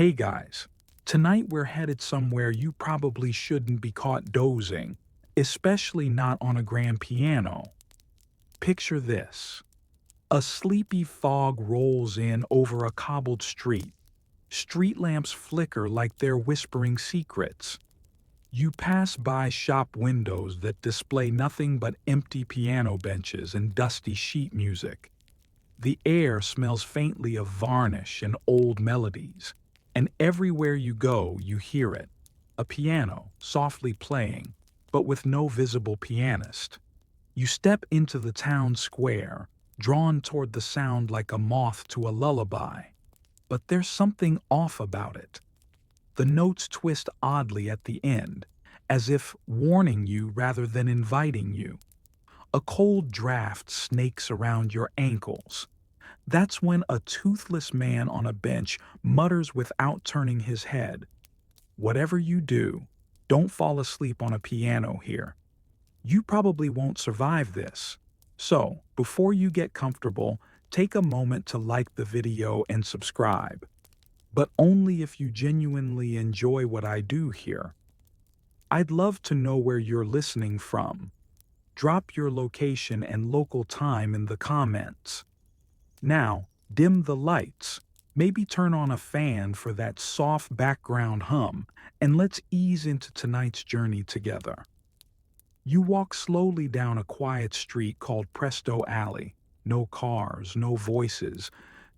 Hey guys, tonight we're headed somewhere you probably shouldn't be caught dozing, especially not on a grand piano. Picture this. A sleepy fog rolls in over a cobbled street. Street lamps flicker like they're whispering secrets. You pass by shop windows that display nothing but empty piano benches and dusty sheet music. The air smells faintly of varnish and old melodies, and everywhere you go, you hear it. A piano, softly playing, but with no visible pianist. You step into the town square, drawn toward the sound like a moth to a lullaby. But there's something off about it. The notes twist oddly at the end, as if warning you rather than inviting you. A cold draft snakes around your ankles. That's when a toothless man on a bench mutters without turning his head. Whatever you do, don't fall asleep on a piano here. You probably won't survive this. So, before you get comfortable, take a moment to like the video and subscribe. But only if you genuinely enjoy what I do here. I'd love to know where you're listening from. Drop your location and local time in the comments. Now, dim the lights. Maybe turn on a fan for that soft background hum, and let's ease into tonight's journey together. You walk slowly down a quiet street called Presto Alley. No cars, no voices,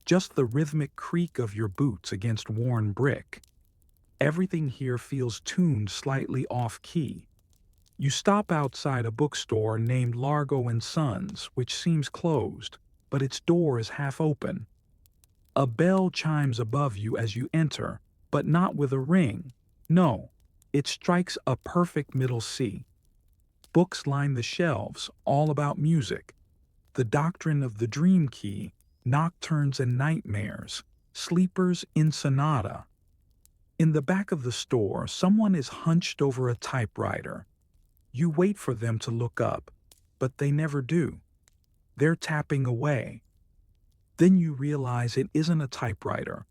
just the rhythmic creak of your boots against worn brick. Everything here feels tuned slightly off-key. You stop outside a bookstore named Largo and Sons, which seems closed, but its door is half open. A bell chimes above you as you enter, but not with a ring. No, it strikes a perfect middle C. Books line the shelves, all about music. The Doctrine of the Dream Key, Nocturnes and Nightmares, Sleepers in Sonata. In the back of the store, someone is hunched over a typewriter. You wait for them to look up, but they never do. They're tapping away. Then you realize it isn't a typewriter.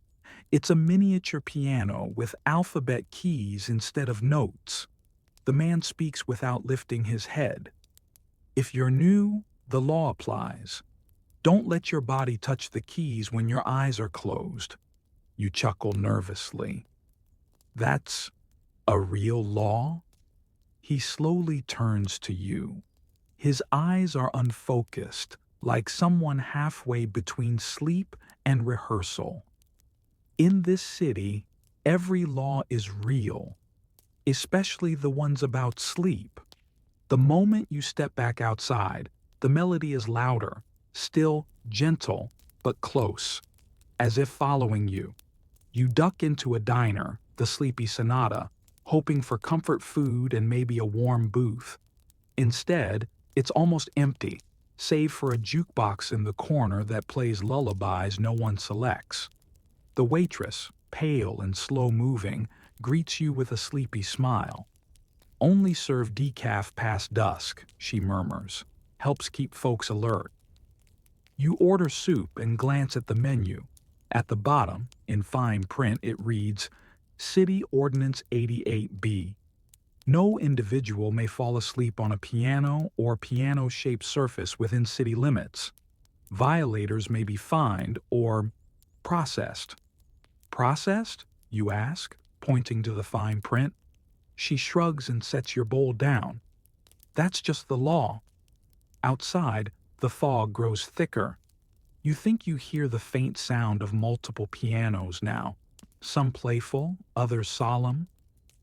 It's a miniature piano with alphabet keys instead of notes. The man speaks without lifting his head. If you're new, the law applies. Don't let your body touch the keys when your eyes are closed. You chuckle nervously. That's a real law? He slowly turns to you. His eyes are unfocused, like someone halfway between sleep and rehearsal. In this city, every law is real, especially the ones about sleep. The moment you step back outside, the melody is louder, still gentle, but close, as if following you. You duck into a diner, the Sleepy Sonata, hoping for comfort food and maybe a warm booth. Instead, it's almost empty, save for a jukebox in the corner that plays lullabies no one selects. The waitress, pale and slow-moving, greets you with a sleepy smile. "Only serve decaf past dusk," she murmurs. "Helps keep folks alert." You order soup and glance at the menu. At the bottom, in fine print, it reads, City Ordinance 88B. No individual may fall asleep on a piano or piano-shaped surface within city limits. Violators may be fined or processed. Processed? You ask, pointing to the fine print. She shrugs and sets your bowl down. That's just the law. Outside, the fog grows thicker. You think you hear the faint sound of multiple pianos now, some playful, others solemn.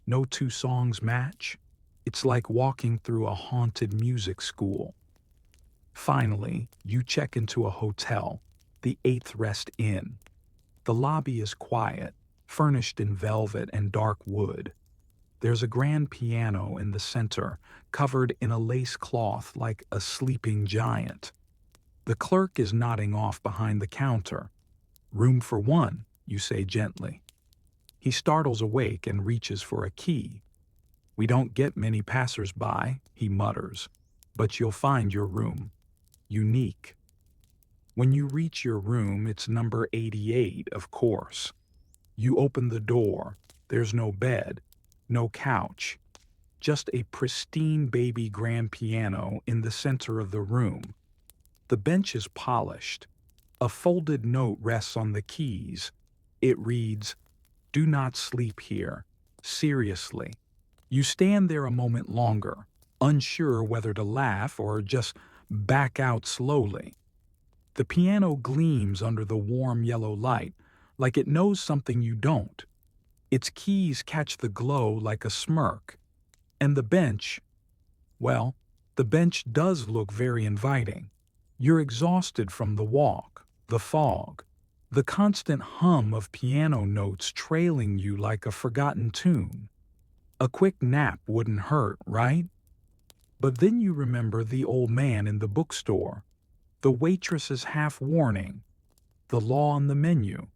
No two songs match. It's like walking through a haunted music school. Finally, you check into a hotel, the Eighth Rest Inn. The lobby is quiet, furnished in velvet and dark wood. There's a grand piano in the center, covered in a lace cloth like a sleeping giant. The clerk is nodding off behind the counter. "Room for one," you say gently. He startles awake and reaches for a key. "We don't get many passers-by," he mutters, "but you'll find your room. Unique." When you reach your room, it's number 88, of course. You open the door. There's no bed, no couch, just a pristine baby grand piano in the center of the room. The bench is polished. A folded note rests on the keys. It reads, "Do not sleep here. Seriously." You stand there a moment longer, unsure whether to laugh or just back out slowly. The piano gleams under the warm yellow light, like it knows something you don't. Its keys catch the glow like a smirk. And the bench, well, the bench does look very inviting. You're exhausted from the walk, the fog, the constant hum of piano notes trailing you like a forgotten tune. A quick nap wouldn't hurt, right? But then you remember the old man in the bookstore, the waitress's half warning, the law on the menu,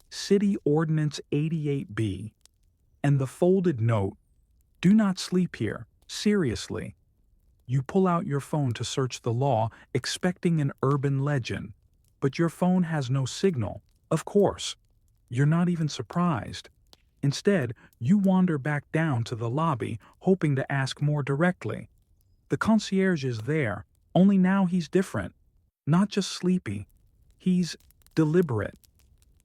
City Ordinance 88B, and the folded note, "Do not sleep here. Seriously." You pull out your phone to search the law, expecting an urban legend. But your phone has no signal. Of course. You're not even surprised. Instead, you wander back down to the lobby, hoping to ask more directly. The concierge is there, only now he's different. Not just sleepy. He's deliberate.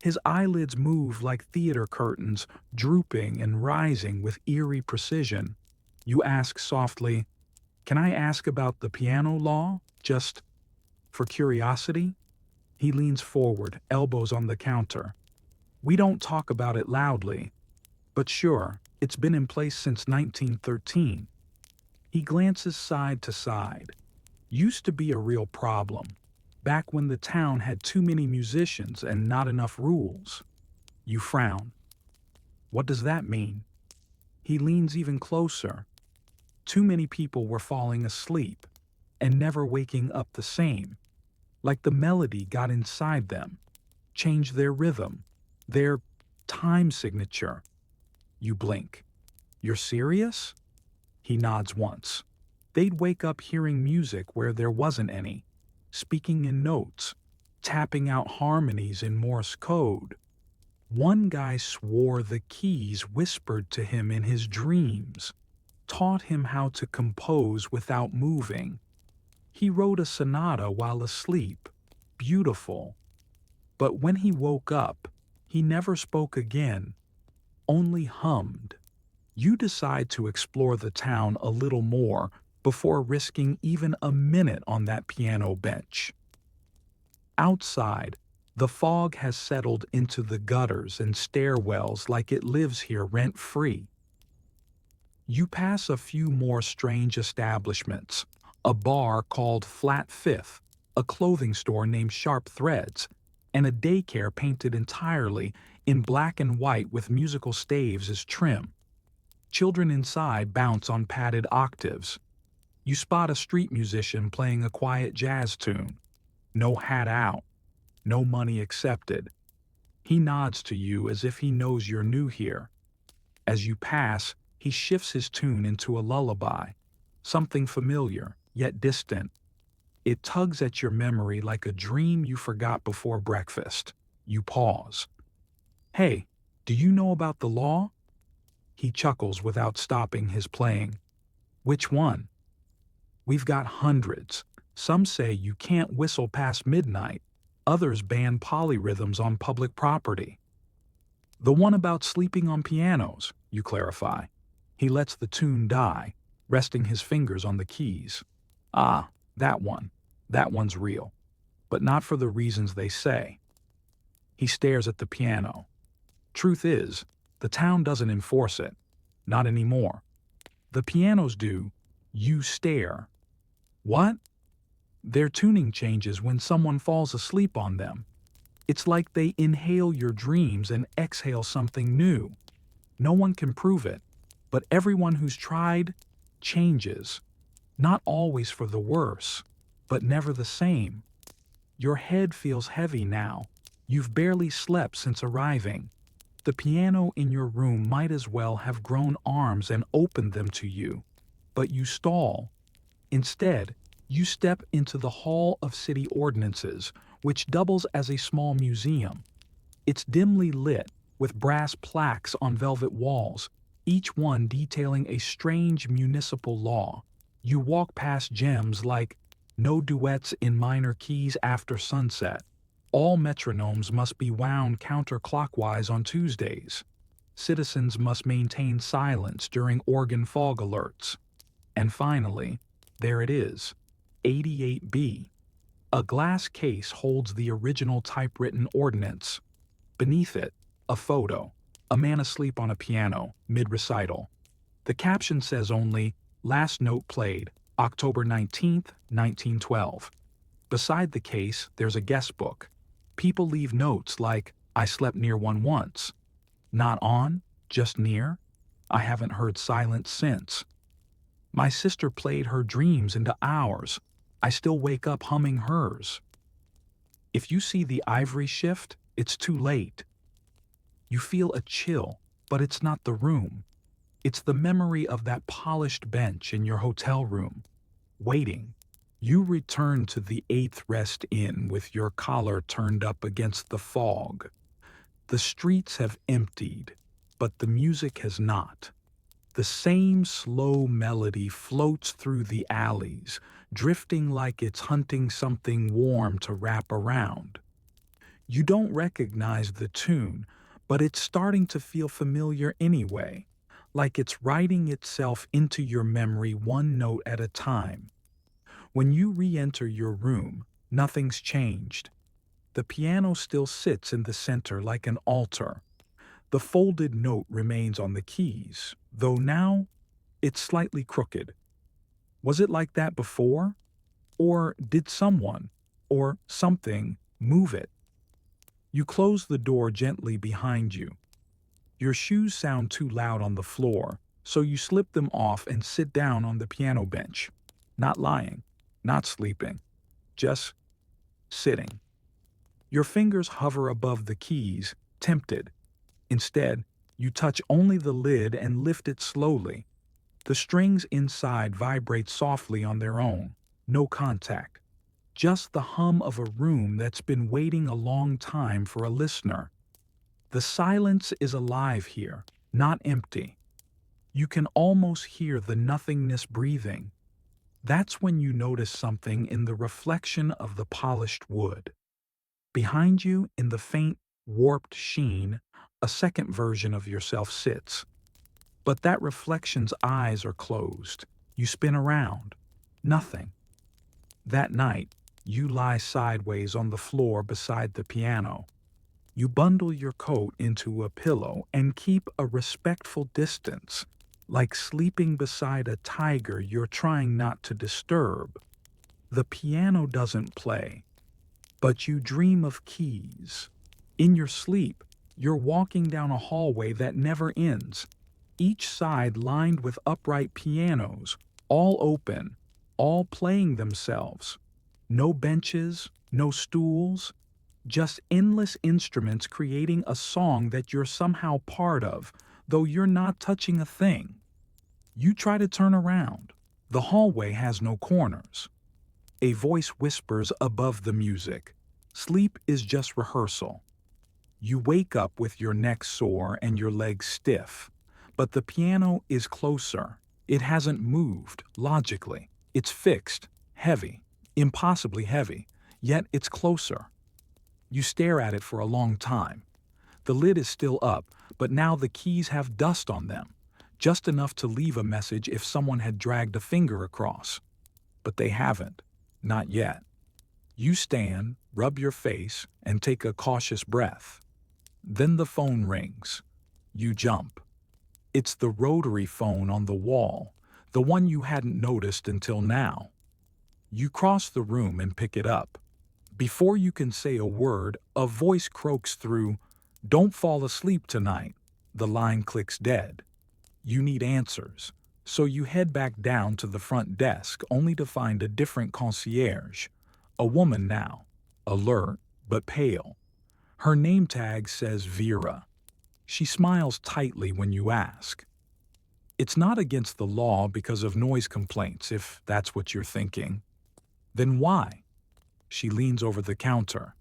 His eyelids move like theater curtains, drooping and rising with eerie precision. You ask softly, "Can I ask about the piano law? Just for curiosity?" He leans forward, elbows on the counter. "We don't talk about it loudly. But sure, it's been in place since 1913. He glances side to side. Used to be a real problem. Back when the town had too many musicians and not enough rules. You frown. What does that mean? He leans even closer. Too many people were falling asleep and never waking up the same. Like the melody got inside them, changed their rhythm, their time signature. You blink. You're serious? He nods once. They'd wake up hearing music where there wasn't any, speaking in notes, tapping out harmonies in Morse code. One guy swore the keys whispered to him in his dreams, taught him how to compose without moving. He wrote a sonata while asleep, beautiful. But when he woke up, he never spoke again, only hummed. You decide to explore the town a little more before risking even a minute on that piano bench. Outside, the fog has settled into the gutters and stairwells like it lives here rent-free. You pass a few more strange establishments, a bar called Flat Fifth, a clothing store named Sharp Threads, and a daycare painted entirely in black and white with musical staves as trim. Children inside bounce on padded octaves. You spot a street musician playing a quiet jazz tune. No hat out. No money accepted. He nods to you as if he knows you're new here. As you pass, he shifts his tune into a lullaby. Something familiar, yet distant. It tugs at your memory like a dream you forgot before breakfast. You pause. "Hey, do you know about the law?" He chuckles without stopping his playing. "Which one?" "We've got hundreds. Some say you can't whistle past midnight. Others ban polyrhythms on public property." "The one about sleeping on pianos," you clarify. He lets the tune die, resting his fingers on the keys. "Ah, that one. That one's real. But not for the reasons they say." He stares at the piano. Truth is, the town doesn't enforce it. Not anymore. The pianos do. You stare. What? Their tuning changes when someone falls asleep on them. It's like they inhale your dreams and exhale something new. No one can prove it, but everyone who's tried changes. Not always for the worse, but never the same. Your head feels heavy now. You've barely slept since arriving. The piano in your room might as well have grown arms and opened them to you. But you stall. Instead, you step into the Hall of City Ordinances, which doubles as a small museum. It's dimly lit, with brass plaques on velvet walls, each one detailing a strange municipal law. You walk past gems like no duets in minor keys after sunset. All metronomes must be wound counterclockwise on Tuesdays. Citizens must maintain silence during organ fog alerts. And finally, there it is, 88B. A glass case holds the original typewritten ordinance. Beneath it, a photo, a man asleep on a piano, mid-recital. The caption says only, "Last note played, October 19th, 1912. Beside the case, there's a guest book. People leave notes like, "I slept near one once." Not on, just near. I haven't heard silence since. My sister played her dreams into ours. I still wake up humming hers. If you see the ivory shift, it's too late. You feel a chill, but it's not the room. It's the memory of that polished bench in your hotel room, waiting. You return to the 8th Rest Inn with your collar turned up against the fog. The streets have emptied, but the music has not. The same slow melody floats through the alleys, drifting like it's hunting something warm to wrap around. You don't recognize the tune, but it's starting to feel familiar anyway, like it's writing itself into your memory one note at a time. When you re-enter your room, nothing's changed. The piano still sits in the center like an altar. The folded note remains on the keys, though now it's slightly crooked. Was it like that before? Or did someone, or something, move it? You close the door gently behind you. Your shoes sound too loud on the floor, so you slip them off and sit down on the piano bench. Not lying, not sleeping, just sitting. Your fingers hover above the keys, tempted. Instead, you touch only the lid and lift it slowly. The strings inside vibrate softly on their own, no contact. Just the hum of a room that's been waiting a long time for a listener. The silence is alive here, not empty. You can almost hear the nothingness breathing. That's when you notice something in the reflection of the polished wood. Behind you, in the faint, warped sheen, a second version of yourself sits. But that reflection's eyes are closed. You spin around. Nothing. That night, you lie sideways on the floor beside the piano. You bundle your coat into a pillow and keep a respectful distance, like sleeping beside a tiger you're trying not to disturb. The piano doesn't play, but you dream of keys. In your sleep, you're walking down a hallway that never ends, each side lined with upright pianos, all open, all playing themselves. No benches, no stools, just endless instruments creating a song that you're somehow part of, though you're not touching a thing. You try to turn around. The hallway has no corners. A voice whispers above the music. Sleep is just rehearsal. You wake up with your neck sore and your legs stiff. But the piano is closer. It hasn't moved, logically. It's fixed, heavy, impossibly heavy, yet it's closer. You stare at it for a long time. The lid is still up, but now the keys have dust on them, just enough to leave a message if someone had dragged a finger across. But they haven't, not yet. You stand, rub your face, and take a cautious breath. Then the phone rings. You jump. It's the rotary phone on the wall, the one you hadn't noticed until now. You cross the room and pick it up. Before you can say a word, a voice croaks through, "Don't fall asleep tonight." The line clicks dead. You need answers, so you head back down to the front desk only to find a different concierge. A woman now, alert but pale. Her name tag says Vera. She smiles tightly when you ask. It's not against the law because of noise complaints, if that's what you're thinking. Then why? She leans over the counter.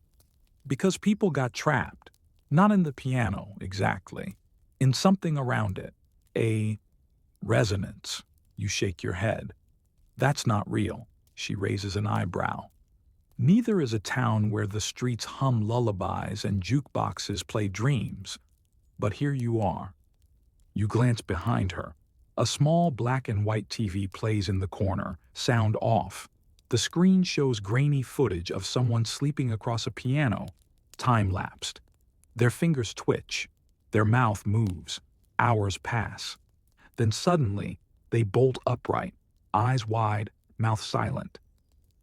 Because people got trapped. Not in the piano, exactly. In something around it. A resonance. You shake your head. That's not real. She raises an eyebrow. Neither is a town where the streets hum lullabies and jukeboxes play dreams. But here you are. You glance behind her. A small black and white TV plays in the corner, sound off. The screen shows grainy footage of someone sleeping across a piano, time-lapsed. Their fingers twitch. Their mouth moves. Hours pass. Then suddenly, they bolt upright, eyes wide, mouth silent.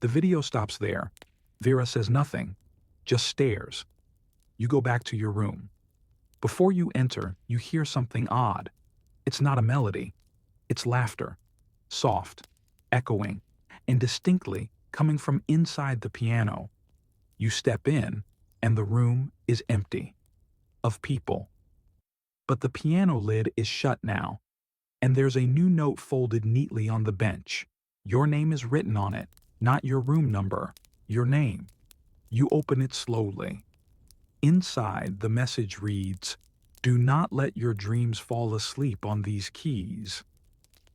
The video stops there. Vera says nothing, just stares. You go back to your room. Before you enter, you hear something odd. It's not a melody. It's laughter. Soft, echoing, and distinctly coming from inside the piano. You step in, and the room is empty. Of people. But the piano lid is shut now, and there's a new note folded neatly on the bench. Your name is written on it, not your room number, your name. You open it slowly. Inside, the message reads, "Do not let your dreams fall asleep on these keys."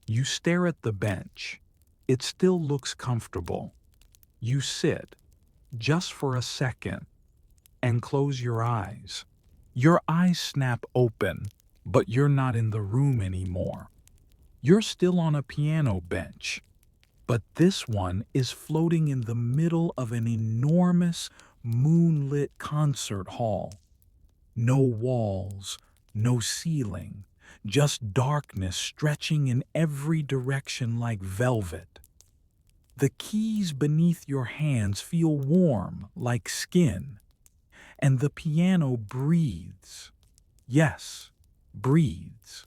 You stare at the bench. It still looks comfortable. You sit, just for a second, and close your eyes. Your eyes snap open, but you're not in the room anymore. You're still on a piano bench, but this one is floating in the middle of an enormous, moonlit concert hall. No walls, no ceiling, just darkness stretching in every direction like velvet. The keys beneath your hands feel warm like skin, and the piano breathes. Yes, breathes.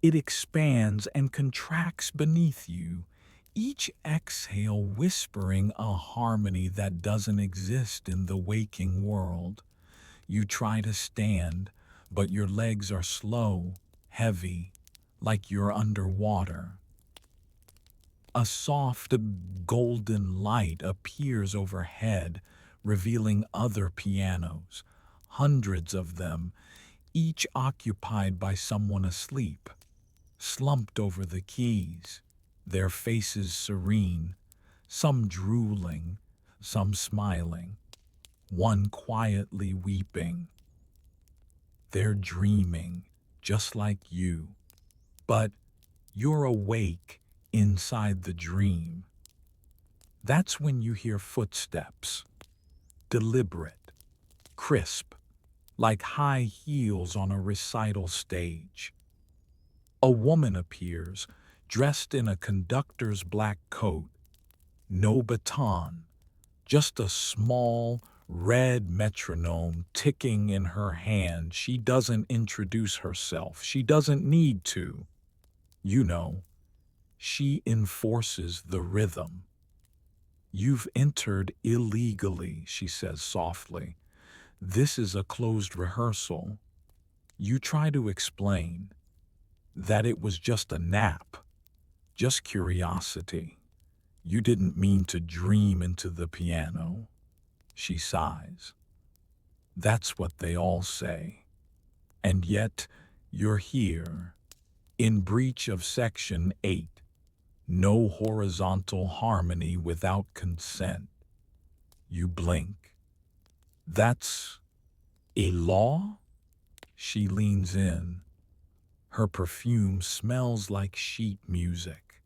It expands and contracts beneath you, each exhale whispering a harmony that doesn't exist in the waking world. You try to stand, but your legs are slow, heavy, like you're underwater. A soft, golden light appears overhead, revealing other pianos, hundreds of them, each occupied by someone asleep, slumped over the keys, their faces serene, some drooling, some smiling, one quietly weeping. They're dreaming, just like you, but you're awake inside the dream. That's when you hear footsteps, deliberate, crisp, like high heels on a recital stage. A woman appears, dressed in a conductor's black coat. No baton, just a small, red metronome ticking in her hand. She doesn't introduce herself. She doesn't need to. You know, she enforces the rhythm. "You've entered illegally," she says softly. "This is a closed rehearsal." You try to explain that it was just a nap, just curiosity. You didn't mean to dream into the piano. She sighs. That's what they all say. And yet, you're here, in breach of Section 8. No horizontal harmony without consent. You blink. That's a law? She leans in. Her perfume smells like sheet music.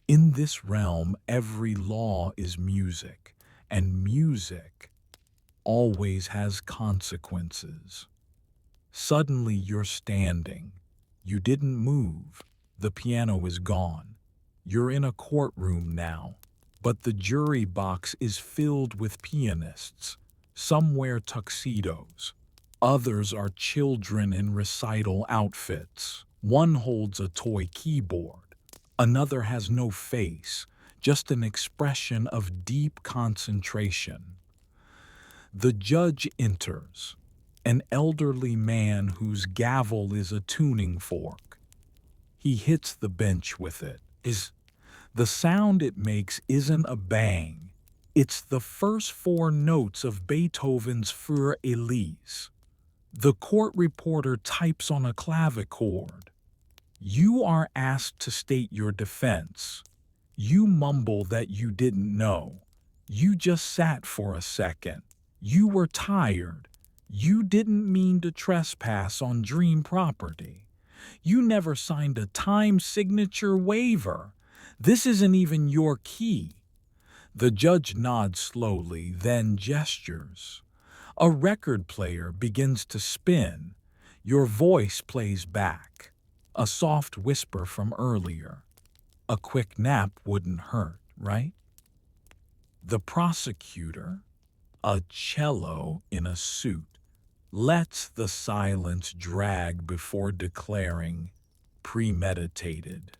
In this realm, every law is music, and music always has consequences. Suddenly you're standing. You didn't move. The piano is gone. You're in a courtroom now, but the jury box is filled with pianists. Some wear tuxedos. Others are children in recital outfits. One holds a toy keyboard. Another has no face, just an expression of deep concentration. The judge enters, an elderly man whose gavel is a tuning fork. He hits the bench with it. The sound it makes isn't a bang. It's the first four notes of Beethoven's Für Elise. The court reporter types on a clavichord. You are asked to state your defense. You mumble that you didn't know. You just sat for a second. You were tired. You didn't mean to trespass on dream property. You never signed a time signature waiver. This isn't even your key. The judge nods slowly, then gestures. A record player begins to spin. Your voice plays back. A soft whisper from earlier. A quick nap wouldn't hurt, right? The prosecutor, a cello in a suit, lets the silence drag before declaring, premeditated.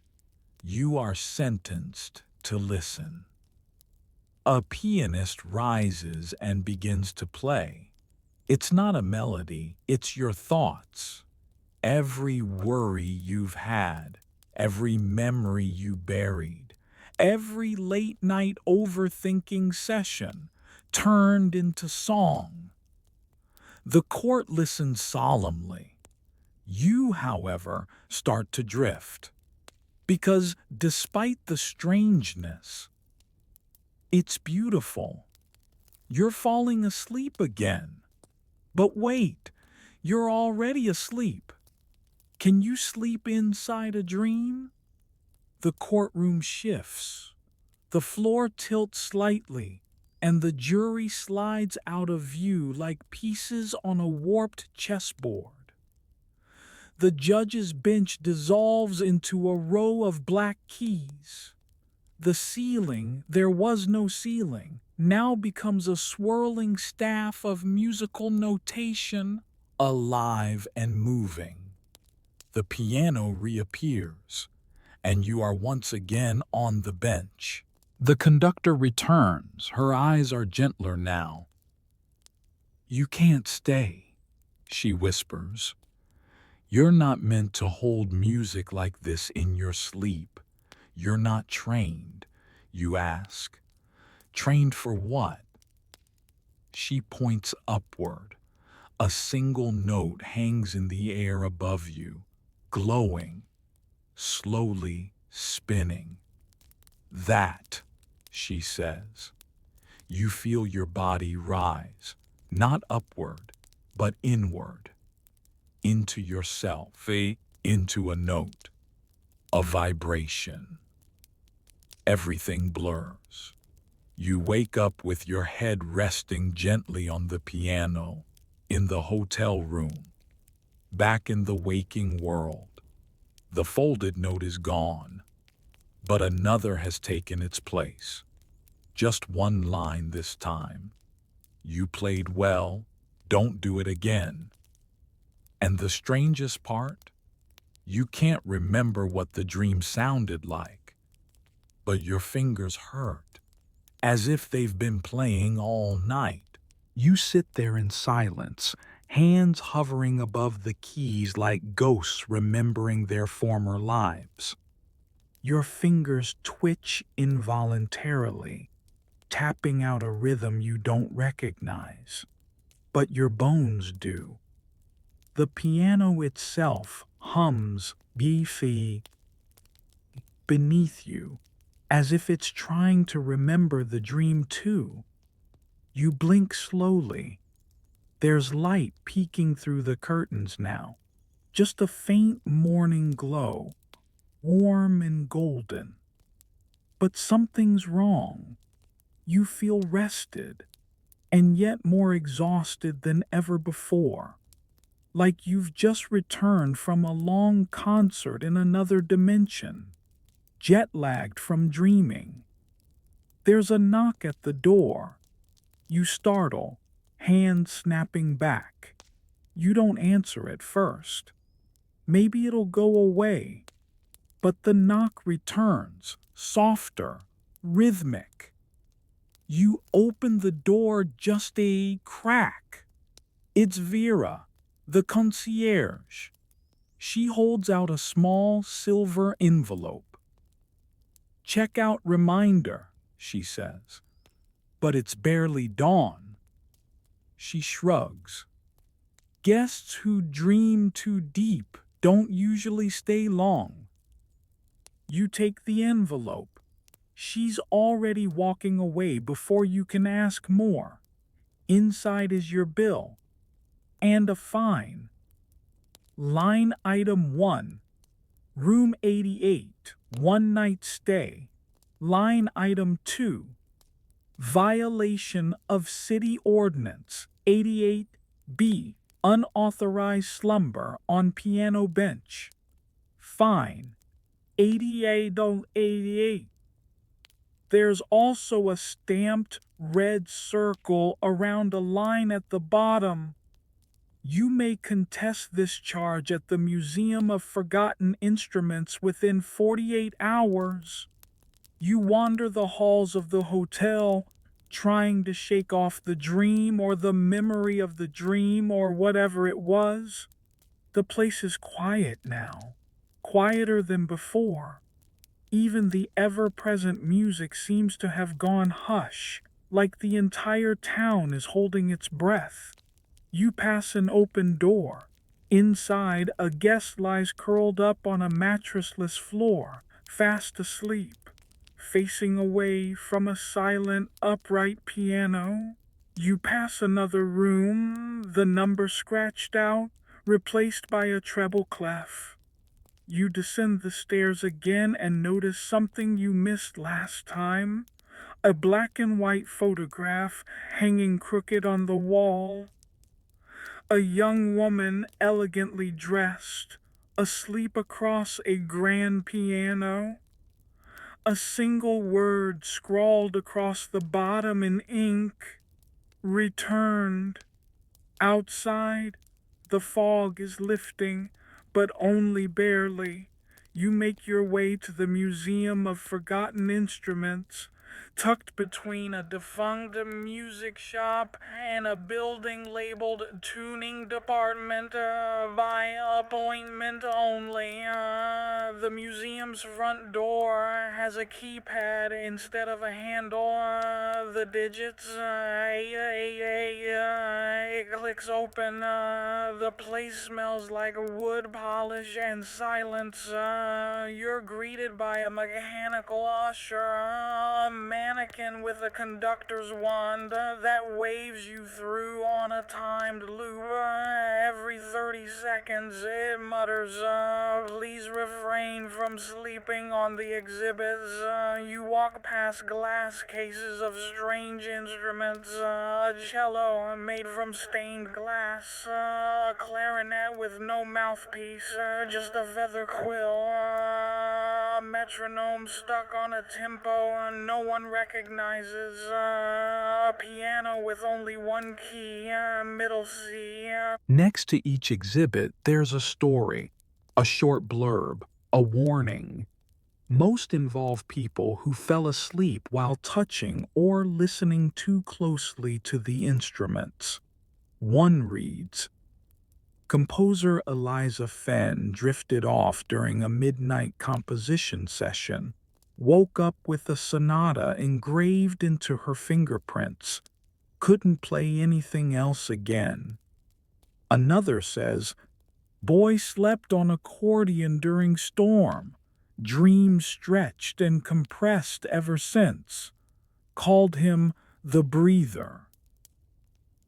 You are sentenced to listen. A pianist rises and begins to play. It's not a melody, it's your thoughts. Every worry you've had, every memory you buried, every late night overthinking session turned into song. The court listens solemnly. You, however, start to drift. Because despite the strangeness, it's beautiful. You're falling asleep again. But wait, you're already asleep. Can you sleep inside a dream? The courtroom shifts. The floor tilts slightly, and the jury slides out of view like pieces on a warped chessboard. The judge's bench dissolves into a row of black keys. The ceiling, there was no ceiling, now becomes a swirling staff of musical notation, alive and moving. The piano reappears, and you are once again on the bench. The conductor returns. Her eyes are gentler now. You can't stay, she whispers. You're not meant to hold music like this in your sleep. You're not trained, you ask. Trained for what? She points upward. A single note hangs in the air above you, glowing, slowly spinning. That, she says. You feel your body rise, not upward, but inward, into yourself, into a note, a vibration. Everything blurs. You wake up with your head resting gently on the piano, in the hotel room, back in the waking world. The folded note is gone, but another has taken its place. Just one line this time. You played well, don't do it again. And the strangest part? You can't remember what the dream sounded like, but your fingers hurt, as if they've been playing all night. You sit there in silence, hands hovering above the keys like ghosts remembering their former lives. Your fingers twitch involuntarily, tapping out a rhythm you don't recognize. But your bones do. The piano itself hums beefy beneath you, as if it's trying to remember the dream too. You blink slowly. There's light peeking through the curtains now, just a faint morning glow, warm and golden. But something's wrong. You feel rested, and yet more exhausted than ever before, like you've just returned from a long concert in another dimension, jet-lagged from dreaming. There's a knock at the door. You startle, hand snapping back. You don't answer at first. Maybe it'll go away. But the knock returns, softer, rhythmic. You open the door just a crack. It's Vera, the concierge. She holds out a small silver envelope. Checkout reminder, she says. But it's barely dawn. She shrugs. Guests who dream too deep don't usually stay long. You take the envelope. She's already walking away before you can ask more. Inside is your bill and a fine. Line item 1, room 88, one night stay. Line item 2, violation of city ordinance 88B, unauthorized slumber on piano bench. Fine, 88.88. There's also a stamped red circle around a line at the bottom. You may contest this charge at the Museum of Forgotten Instruments within 48 hours. You wander the halls of the hotel, trying to shake off the dream or the memory of the dream or whatever it was. The place is quiet now, quieter than before. Even the ever-present music seems to have gone hush, like the entire town is holding its breath. You pass an open door. Inside, a guest lies curled up on a mattressless floor, fast asleep, facing away from a silent, upright piano. You pass another room, the number scratched out, replaced by a treble clef. You descend the stairs again and notice something you missed last time. A black and white photograph hanging crooked on the wall. A young woman elegantly dressed, asleep across a grand piano. A single word scrawled across the bottom in ink. Returned. Outside, the fog is lifting, but only barely. You make your way to the Museum of Forgotten Instruments, tucked between a defunct music shop and a building labeled Tuning Department by appointment only. The museum's front door has a keypad instead of a handle. The digits, it clicks open. The place smells like wood polish and silence. You're greeted by a mechanical usher, a mannequin with a conductor's wand that waves you through on a timed loop. Every 30 seconds it mutters, please refrain from sleeping on the exhibits. You walk past glass cases of strange instruments, a cello made from stained glass, a clarinet with no mouthpiece, just a feather quill, a metronome stuck on a tempo no one recognizes, a piano with only one key, middle C. Next to each exhibit, there's a story, a short blurb, a warning. Most involve people who fell asleep while touching or listening too closely to the instruments. One reads, composer Eliza Fenn drifted off during a midnight composition session, woke up with a sonata engraved into her fingerprints, couldn't play anything else again. Another says, boy slept on accordion during storm, dreams stretched and compressed ever since, called him the breather.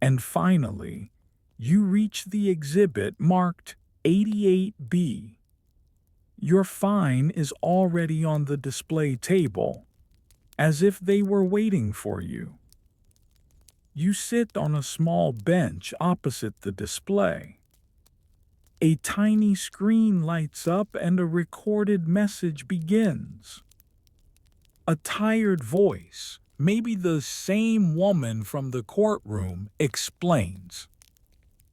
And finally, you reach the exhibit marked 88B. Your fine is already on the display table, as if they were waiting for you. You sit on a small bench opposite the display. A tiny screen lights up and a recorded message begins. A tired voice, maybe the same woman from the courtroom, explains.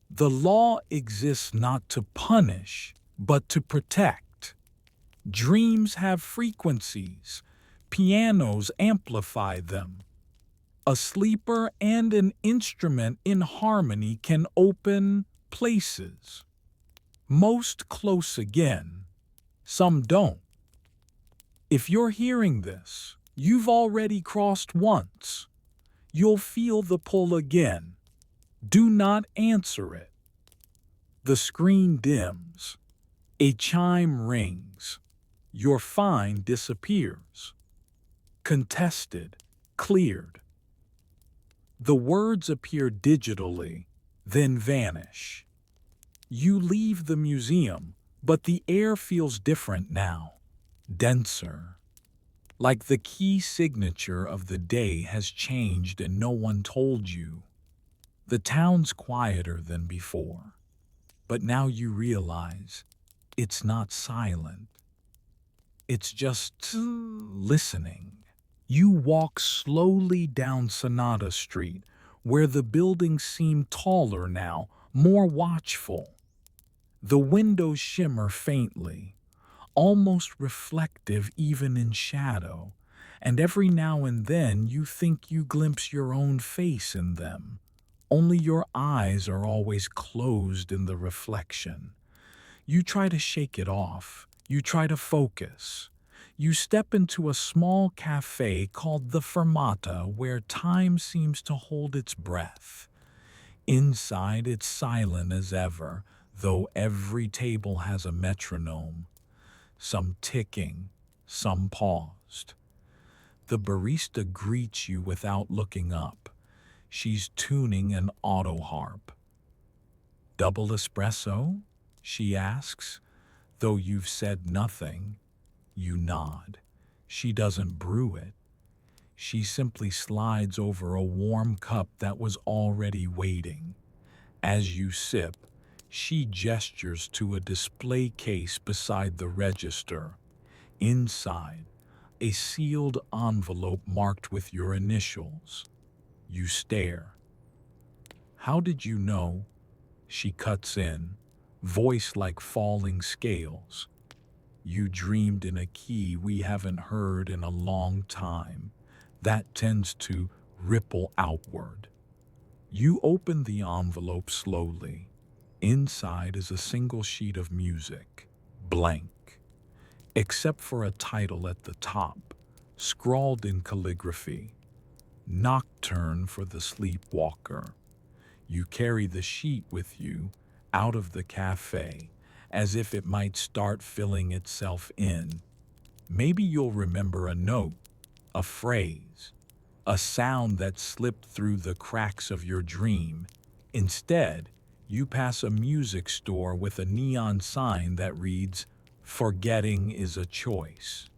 The law exists not to punish, but to protect. Dreams have frequencies. Pianos amplify them. A sleeper and an instrument in harmony can open places. Most close again. Some don't. If you're hearing this, you've already crossed once. You'll feel the pull again. Do not answer it. The screen dims. A chime rings. Your fine disappears. Contested. Cleared. The words appear digitally, then vanish. You leave the museum, but the air feels different now. Denser. Like the key signature of the day has changed and no one told you. The town's quieter than before. But now you realize it's not silent. It's just listening. You walk slowly down Sonata Street, where the buildings seem taller now, more watchful. The windows shimmer faintly, almost reflective even in shadow, and every now and then you think you glimpse your own face in them. Only your eyes are always closed in the reflection. You try to shake it off. You try to focus. You step into a small cafe called the Fermata where time seems to hold its breath. Inside, it's silent as ever, though every table has a metronome, some ticking, some paused. The barista greets you without looking up. She's tuning an auto harp. "Double espresso?" she asks. Though you've said nothing, you nod. She doesn't brew it. She simply slides over a warm cup that was already waiting. As you sip, she gestures to a display case beside the register. Inside, a sealed envelope marked with your initials. You stare. "How did you know?" She cuts in, voice like falling scales. "You dreamed in a key we haven't heard in a long time. That tends to ripple outward." You open the envelope slowly. Inside is a single sheet of music, blank, except for a title at the top, scrawled in calligraphy, "Nocturne for the Sleepwalker." You carry the sheet with you out of the cafe, as if it might start filling itself in. Maybe you'll remember a note, a phrase, a sound that slipped through the cracks of your dream. Instead, you pass a music store with a neon sign that reads, "Forgetting is a choice."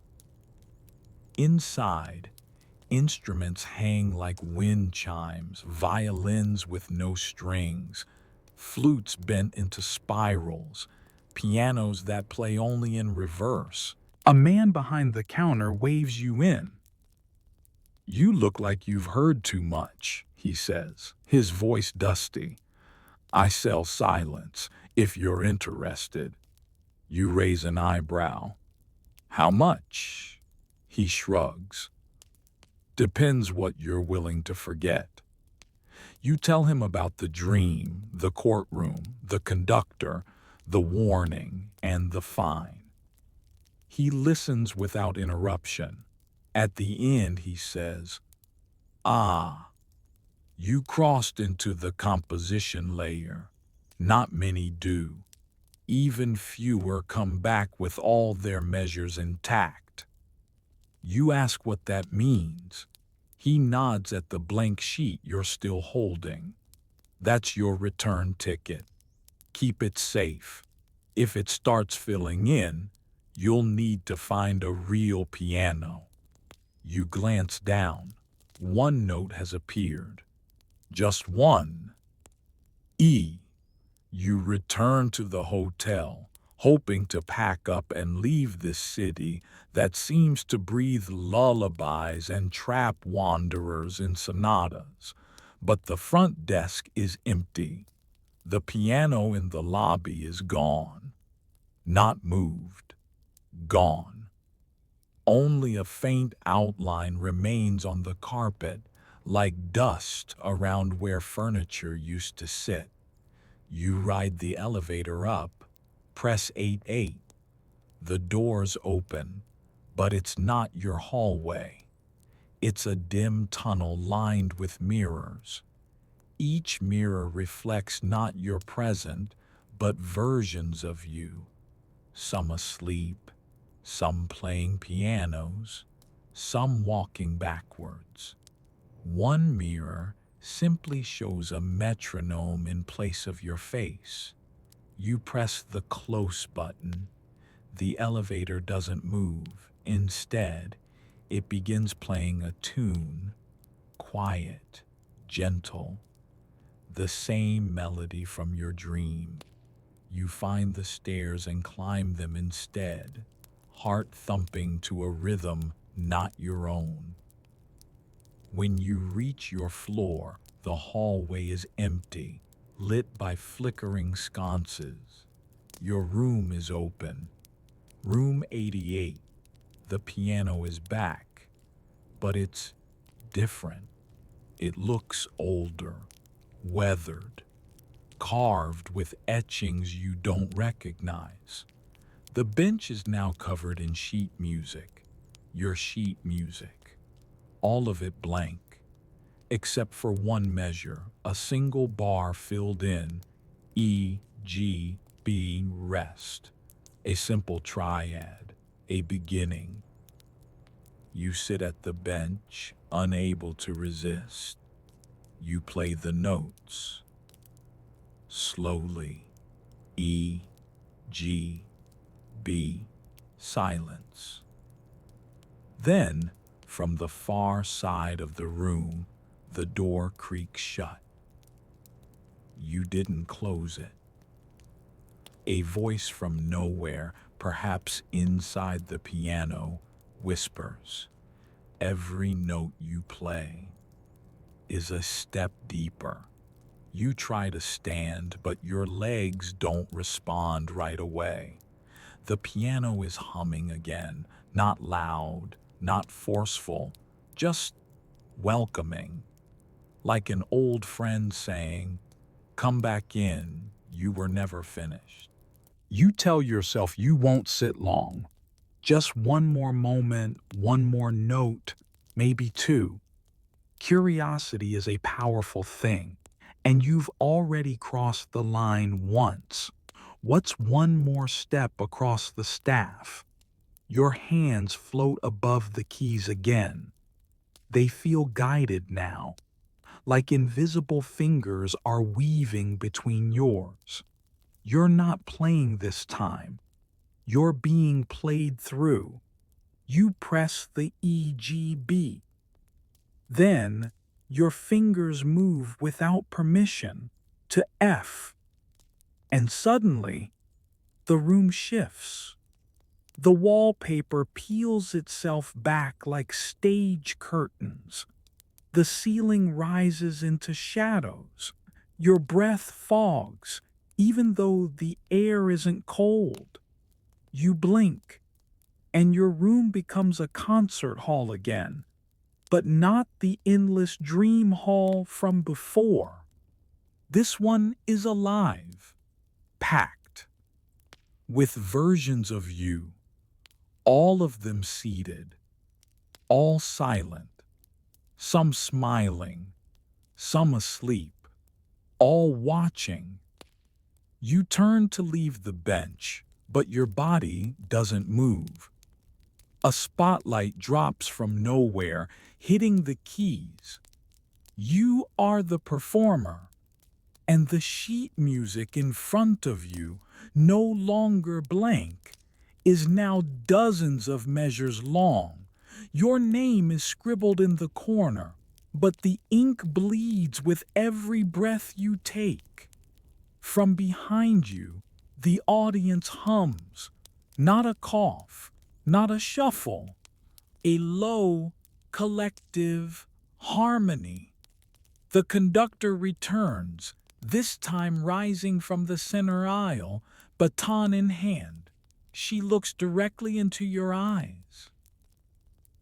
Inside, instruments hang like wind chimes, violins with no strings, flutes bent into spirals, pianos that play only in reverse. A man behind the counter waves you in. "You look like you've heard too much," he says, his voice dusty. "I sell silence, if you're interested." You raise an eyebrow. "How much?" He shrugs. "Depends what you're willing to forget." You tell him about the dream, the courtroom, the conductor, the warning, and the fine. He listens without interruption. At the end, he says, "Ah, you crossed into the composition layer. Not many do. Even fewer come back with all their measures intact." You ask what that means. He nods at the blank sheet you're still holding. "That's your return ticket. Keep it safe. If it starts filling in, you'll need to find a real piano." You glance down. One note has appeared. Just one. E. You return to the hotel, hoping to pack up and leave this city that seems to breathe lullabies and trap wanderers in sonatas. But the front desk is empty. The piano in the lobby is gone. Not moved. Gone. Only a faint outline remains on the carpet, like dust around where furniture used to sit. You ride the elevator up, press 88. The doors open, but it's not your hallway. It's a dim tunnel lined with mirrors. Each mirror reflects not your present, but versions of you, some asleep, some playing pianos, some walking backwards. One mirror simply shows a metronome in place of your face. You press the close button. The elevator doesn't move. Instead, it begins playing a tune, quiet, gentle, the same melody from your dream. You find the stairs and climb them instead, heart thumping to a rhythm not your own. When you reach your floor, the hallway is empty, lit by flickering sconces. Your room is open. Room 88. The piano is back, but it's different. It looks older, weathered, carved with etchings you don't recognize. The bench is now covered in sheet music, your sheet music, all of it blank, except for one measure, a single bar filled in, E, G, B, rest, a simple triad, a beginning. You sit at the bench, unable to resist. You play the notes. Slowly, E, G, B, silence. Then, from the far side of the room, the door creaks shut. You didn't close it. A voice from nowhere, perhaps inside the piano, whispers, "Every note you play is a step deeper." You try to stand, but your legs don't respond right away. The piano is humming again, not loud, not forceful, just welcoming, like an old friend saying, "Come back in, you were never finished." You tell yourself you won't sit long. Just one more moment, one more note, maybe two. Curiosity is a powerful thing, and you've already crossed the line once. What's one more step across the staff? Your hands float above the keys again. They feel guided now, like invisible fingers are weaving between yours. You're not playing this time. You're being played through. You press the EGB. Then, your fingers move without permission to F. And suddenly, the room shifts. The wallpaper peels itself back like stage curtains. The ceiling rises into shadows. Your breath fogs, even though the air isn't cold. You blink, and your room becomes a concert hall again, but not the endless dream hall from before. This one is alive, packed, with versions of you, all of them seated, all silent, some smiling, some asleep, all watching. You turn to leave the bench, but your body doesn't move. A spotlight drops from nowhere, hitting the keys. You are the performer, and the sheet music in front of you, no longer blank, is now dozens of measures long. Your name is scribbled in the corner, but the ink bleeds with every breath you take. From behind you, the audience hums, not a cough, not a shuffle, a low, collective harmony. The conductor returns, this time rising from the center aisle, baton in hand. She looks directly into your eyes.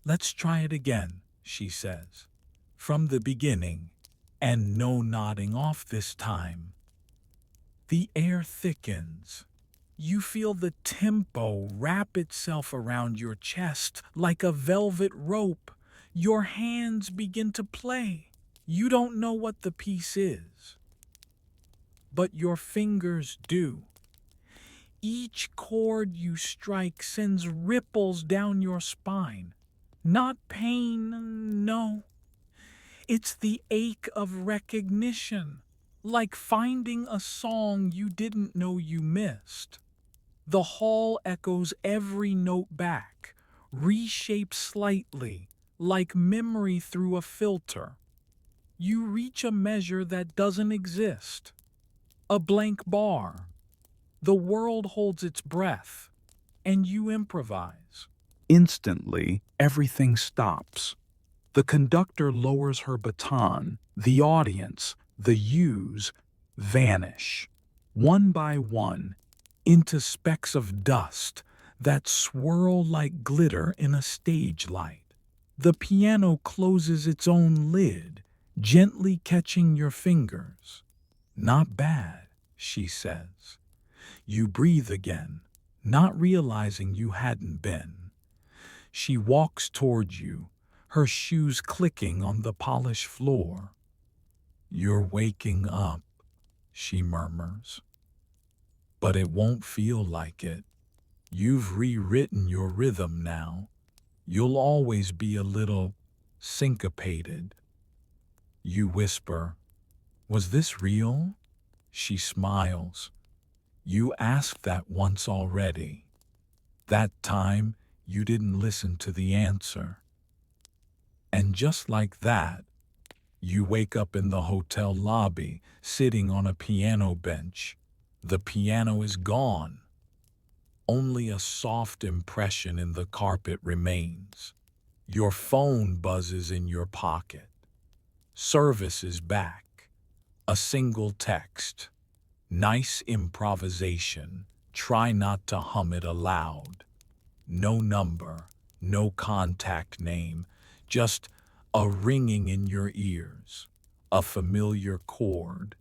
"Let's try it again," she says. "From the beginning, and no nodding off this time." The air thickens. You feel the tempo wrap itself around your chest like a velvet rope. Your hands begin to play. You don't know what the piece is. but your fingers do. Each chord you strike sends ripples down your spine. Not pain, no. It's the ache of recognition, like finding a song you didn't know you missed. The hall echoes every note back, reshaped slightly, like memory through a filter. You reach a measure that doesn't exist, a blank bar. The world holds its breath, and you improvise. Instantly, everything stops. The conductor lowers her baton. The audience, the yous, vanish, one by one, into specks of dust that swirl like glitter in a stage light. The piano closes its own lid, gently catching your fingers. Not bad, she says. You breathe again, not realizing you hadn't been. She walks toward you, her shoes clicking on the polished floor. You're waking up, she murmurs. But it won't feel like it. You've rewritten your rhythm now. You'll always be a little syncopated. You whisper, "Was this real?" She smiles. You asked that once already. That time, you didn't listen to the answer. And just like that, you wake up in the hotel lobby, sitting on a piano bench. The piano is gone. Only a soft impression in the carpet remains. Your phone buzzes in your pocket. Service is back. A single text. Nice improvisation. Try not to hum it aloud. No number, no contact name, just a ringing in your ears. A familiar chord.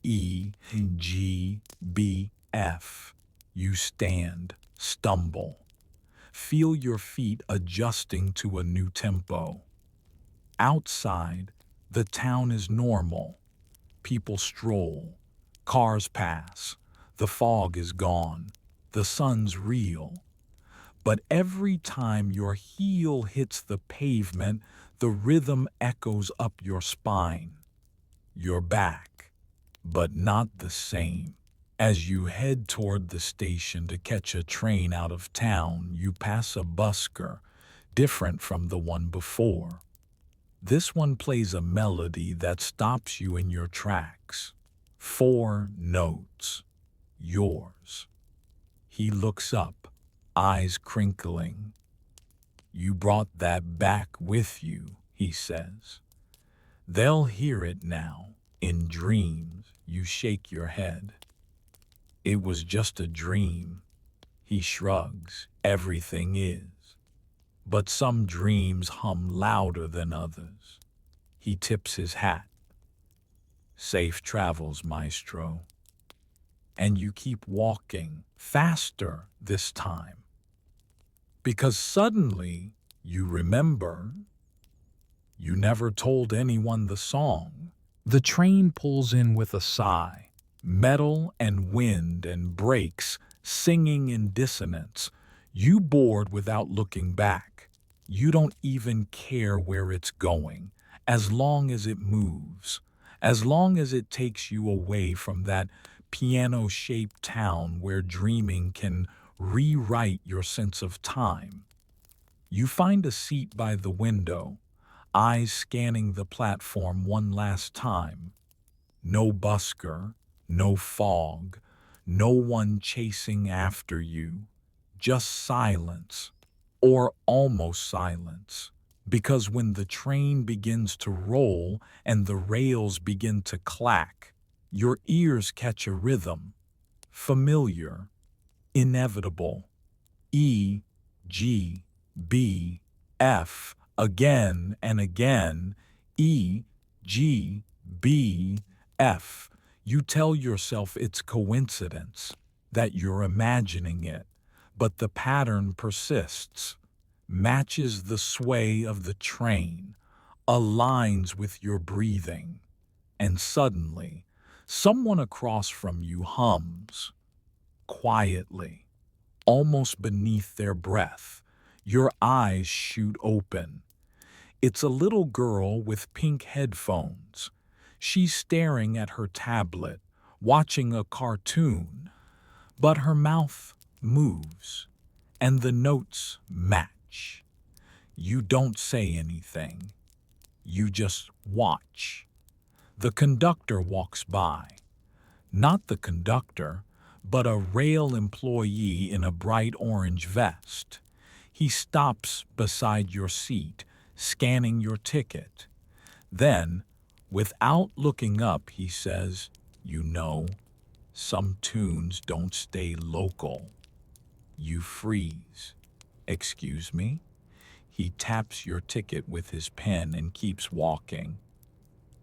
E, G, B, F. You stand, stumble. Feel your feet adjusting to a new tempo. Outside, the town is normal. People stroll. Cars pass. The fog is gone. The sun's real. But every time your heel hits the pavement, the rhythm echoes up your spine. You're back, but not the same. As you head toward the station to catch a train out of town, you pass a busker, different from the one before. This one plays a melody that stops you in your tracks. 4 notes. Yours. He looks up, eyes crinkling. You brought that back with you, he says. They'll hear it now. In dreams, you shake your head. It was just a dream. He shrugs. Everything is. But some dreams hum louder than others. He tips his hat. Safe travels, maestro. And you keep walking, faster this time. Because suddenly you remember you never told anyone the song. The train pulls in with a sigh, metal and wind and brakes singing in dissonance. You board without looking back. You don't even care where it's going, as long as it moves, as long as it takes you away from that piano-shaped town where dreaming can rewrite your sense of time. You find a seat by the window, eyes scanning the platform one last time. No busker, no fog, no one chasing after you, just silence, or almost silence. Because when the train begins to roll and the rails begin to clack, your ears catch a rhythm, familiar, inevitable. E, G, B, F, again and again. E, G, B, F. You tell yourself it's coincidence, that you're imagining it, but the pattern persists, matches the sway of the train, aligns with your breathing, and suddenly, Someone across from you hums, quietly, almost beneath their breath. Your eyes shoot open. It's a little girl with pink headphones. She's staring at her tablet, watching a cartoon, but her mouth moves, and the notes match. You don't say anything. You just watch. The conductor walks by. Not the conductor, but a rail employee in a bright orange vest. He stops beside your seat, scanning your ticket. Then, without looking up, he says, "You know, some tunes don't stay local." You freeze. "Excuse me?" He taps your ticket with his pen and keeps walking.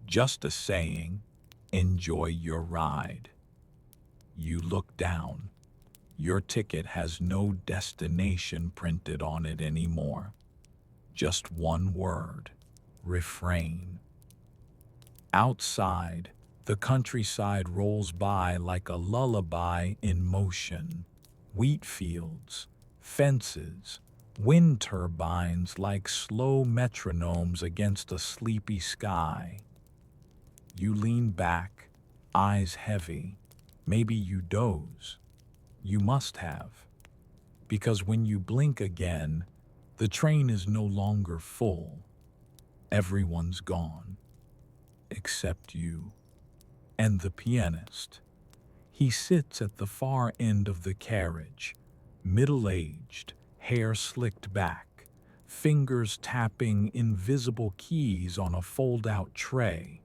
"Just a saying, enjoy your ride." You look down. Your ticket has no destination printed on it anymore. Just one word: refrain. Outside, the countryside rolls by like a lullaby in motion. Wheat fields, fences, wind turbines like slow metronomes against a sleepy sky. You lean back, eyes heavy. Maybe you doze. You must have. Because when you blink again, the train is no longer full. Everyone's gone. Except you. And the pianist. He sits at the far end of the carriage, middle-aged, hair slicked back, fingers tapping invisible keys on a fold-out tray.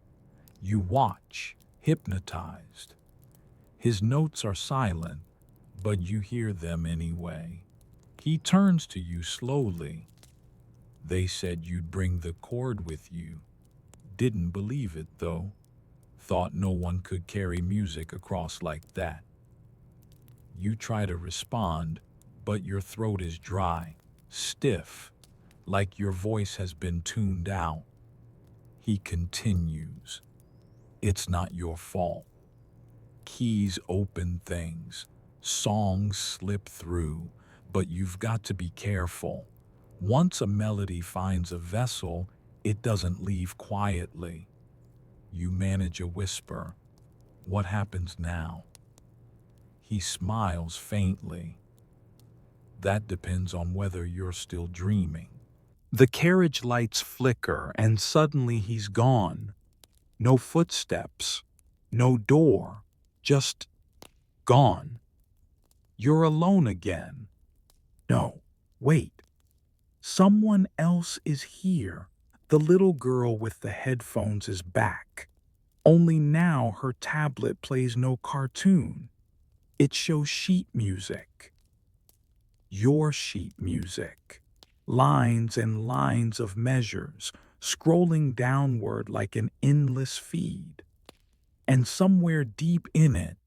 You watch, hypnotized. His notes are silent, but you hear them anyway. He turns to you slowly. "They said you'd bring the cord with you. Didn't believe it, though. Thought no one could carry music across like that." You try to respond, but your throat is dry, stiff, like your voice has been tuned out. He continues. "It's not your fault. Keys open things, songs slip through, but you've got to be careful. Once a melody finds a vessel, it doesn't leave quietly." You manage a whisper. "What happens now?" He smiles faintly. "That depends on whether you're still dreaming." The carriage lights flicker, and suddenly he's gone. No footsteps, no door, just gone. You're alone again. No, wait. Someone else is here. The little girl with the headphones is back. Only now her tablet plays no cartoon. It shows sheet music. Your sheet music. Lines and lines of measures, scrolling downward like an endless feed. And somewhere deep in it,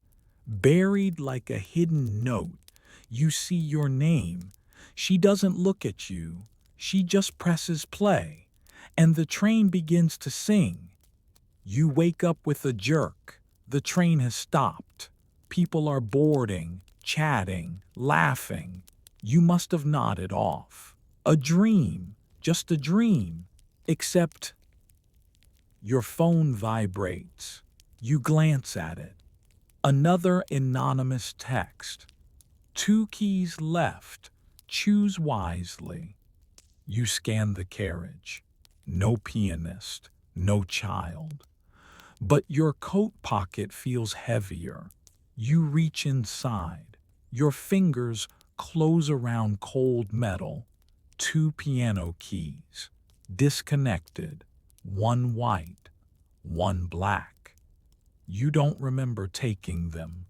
buried like a hidden note, you see your name. She doesn't look at you. She just presses play. And the train begins to sing. You wake up with a jerk. The train has stopped. People are boarding, chatting, laughing. You must have nodded off. A dream, just a dream. Except your phone vibrates. You glance at it. Another anonymous text. "2 keys left. Choose wisely." You scan the carriage. No pianist, no child. But your coat pocket feels heavier. You reach inside. Your fingers close around cold metal. 2 piano keys. Disconnected. One white, one black. You don't remember taking them.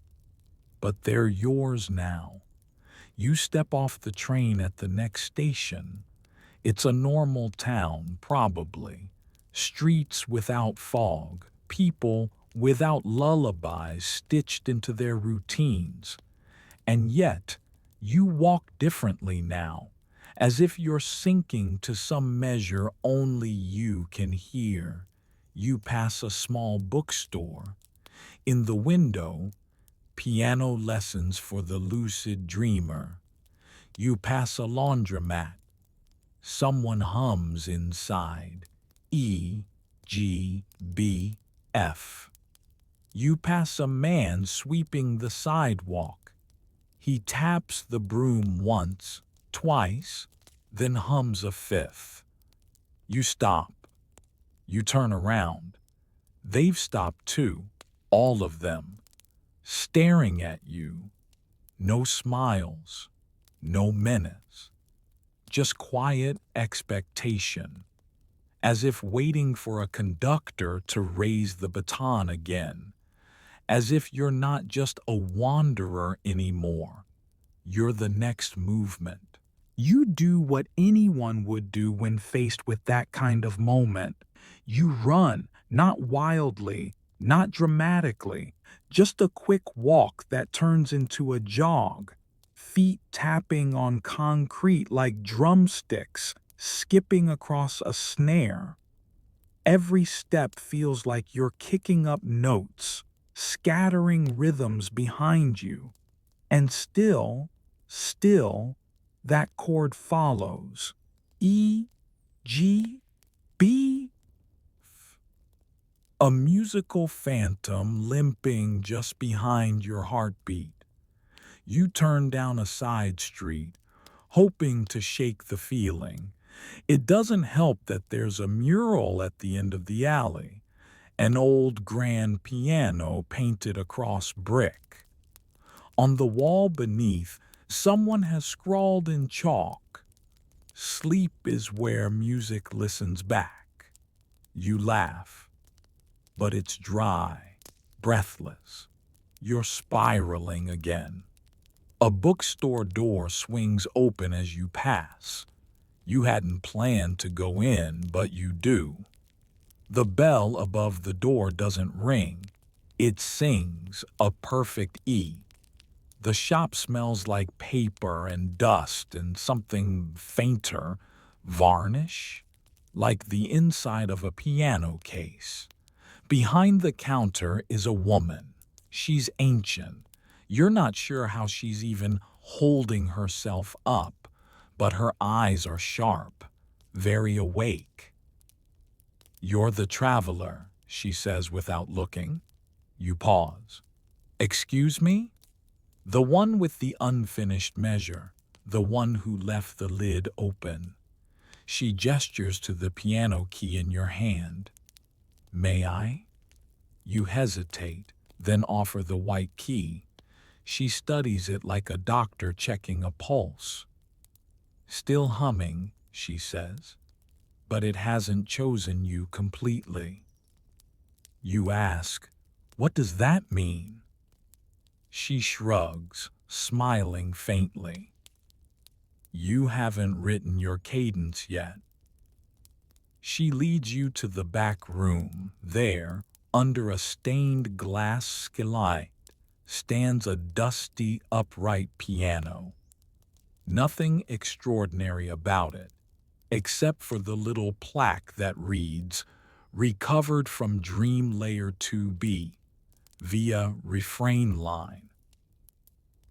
But they're yours now. You step off the train at the next station. It's a normal town, probably. Streets without fog, people without lullabies stitched into their routines. And yet, you walk differently now, as if you're sinking to some measure only you can hear. You pass a small bookstore. In the window, piano lessons for the lucid dreamer. You pass a laundromat. Someone hums inside. E, G, B, F. You pass a man sweeping the sidewalk. He taps the broom once, twice, then hums a fifth. You stop. You turn around. They've stopped too, all of them, staring at you. No smiles, no menace, just quiet expectation, as if waiting for a conductor to raise the baton again, as if you're not just a wanderer anymore, you're the next movement. You do what anyone would do when faced with that kind of moment. You run, not wildly, not dramatically, just a quick walk that turns into a jog, feet tapping on concrete like drumsticks, skipping across a snare. Every step feels like you're kicking up notes, scattering rhythms behind you. And still, that chord follows. E, G, B. A musical phantom limping just behind your heartbeat. You turn down a side street, hoping to shake the feeling. It doesn't help that there's a mural at the end of the alley, an old grand piano painted across brick. On the wall beneath, someone has scrawled in chalk, "Sleep is where music listens back." You laugh, but it's dry, breathless. You're spiraling again. A bookstore door swings open as you pass. You hadn't planned to go in, but you do. The bell above the door doesn't ring. It sings a perfect E. The shop smells like paper and dust and something fainter, varnish, like the inside of a piano case. Behind the counter is a woman. She's ancient. You're not sure how she's even holding herself up, but her eyes are sharp, very awake. "You're the traveler," she says without looking. You pause. "Excuse me?" "The one with the unfinished measure, the one who left the lid open." She gestures to the piano key in your hand. "May I?" You hesitate, then offer the white key. She studies it like a doctor checking a pulse. "Still humming," she says, "but it hasn't chosen you completely." You ask, "What does that mean?" She shrugs, smiling faintly. "You haven't written your cadence yet." She leads you to the back room. There, under a stained glass skylight, stands a dusty, upright piano. Nothing extraordinary about it, except for the little plaque that reads, "Recovered from Dream Layer 2B, via refrain line."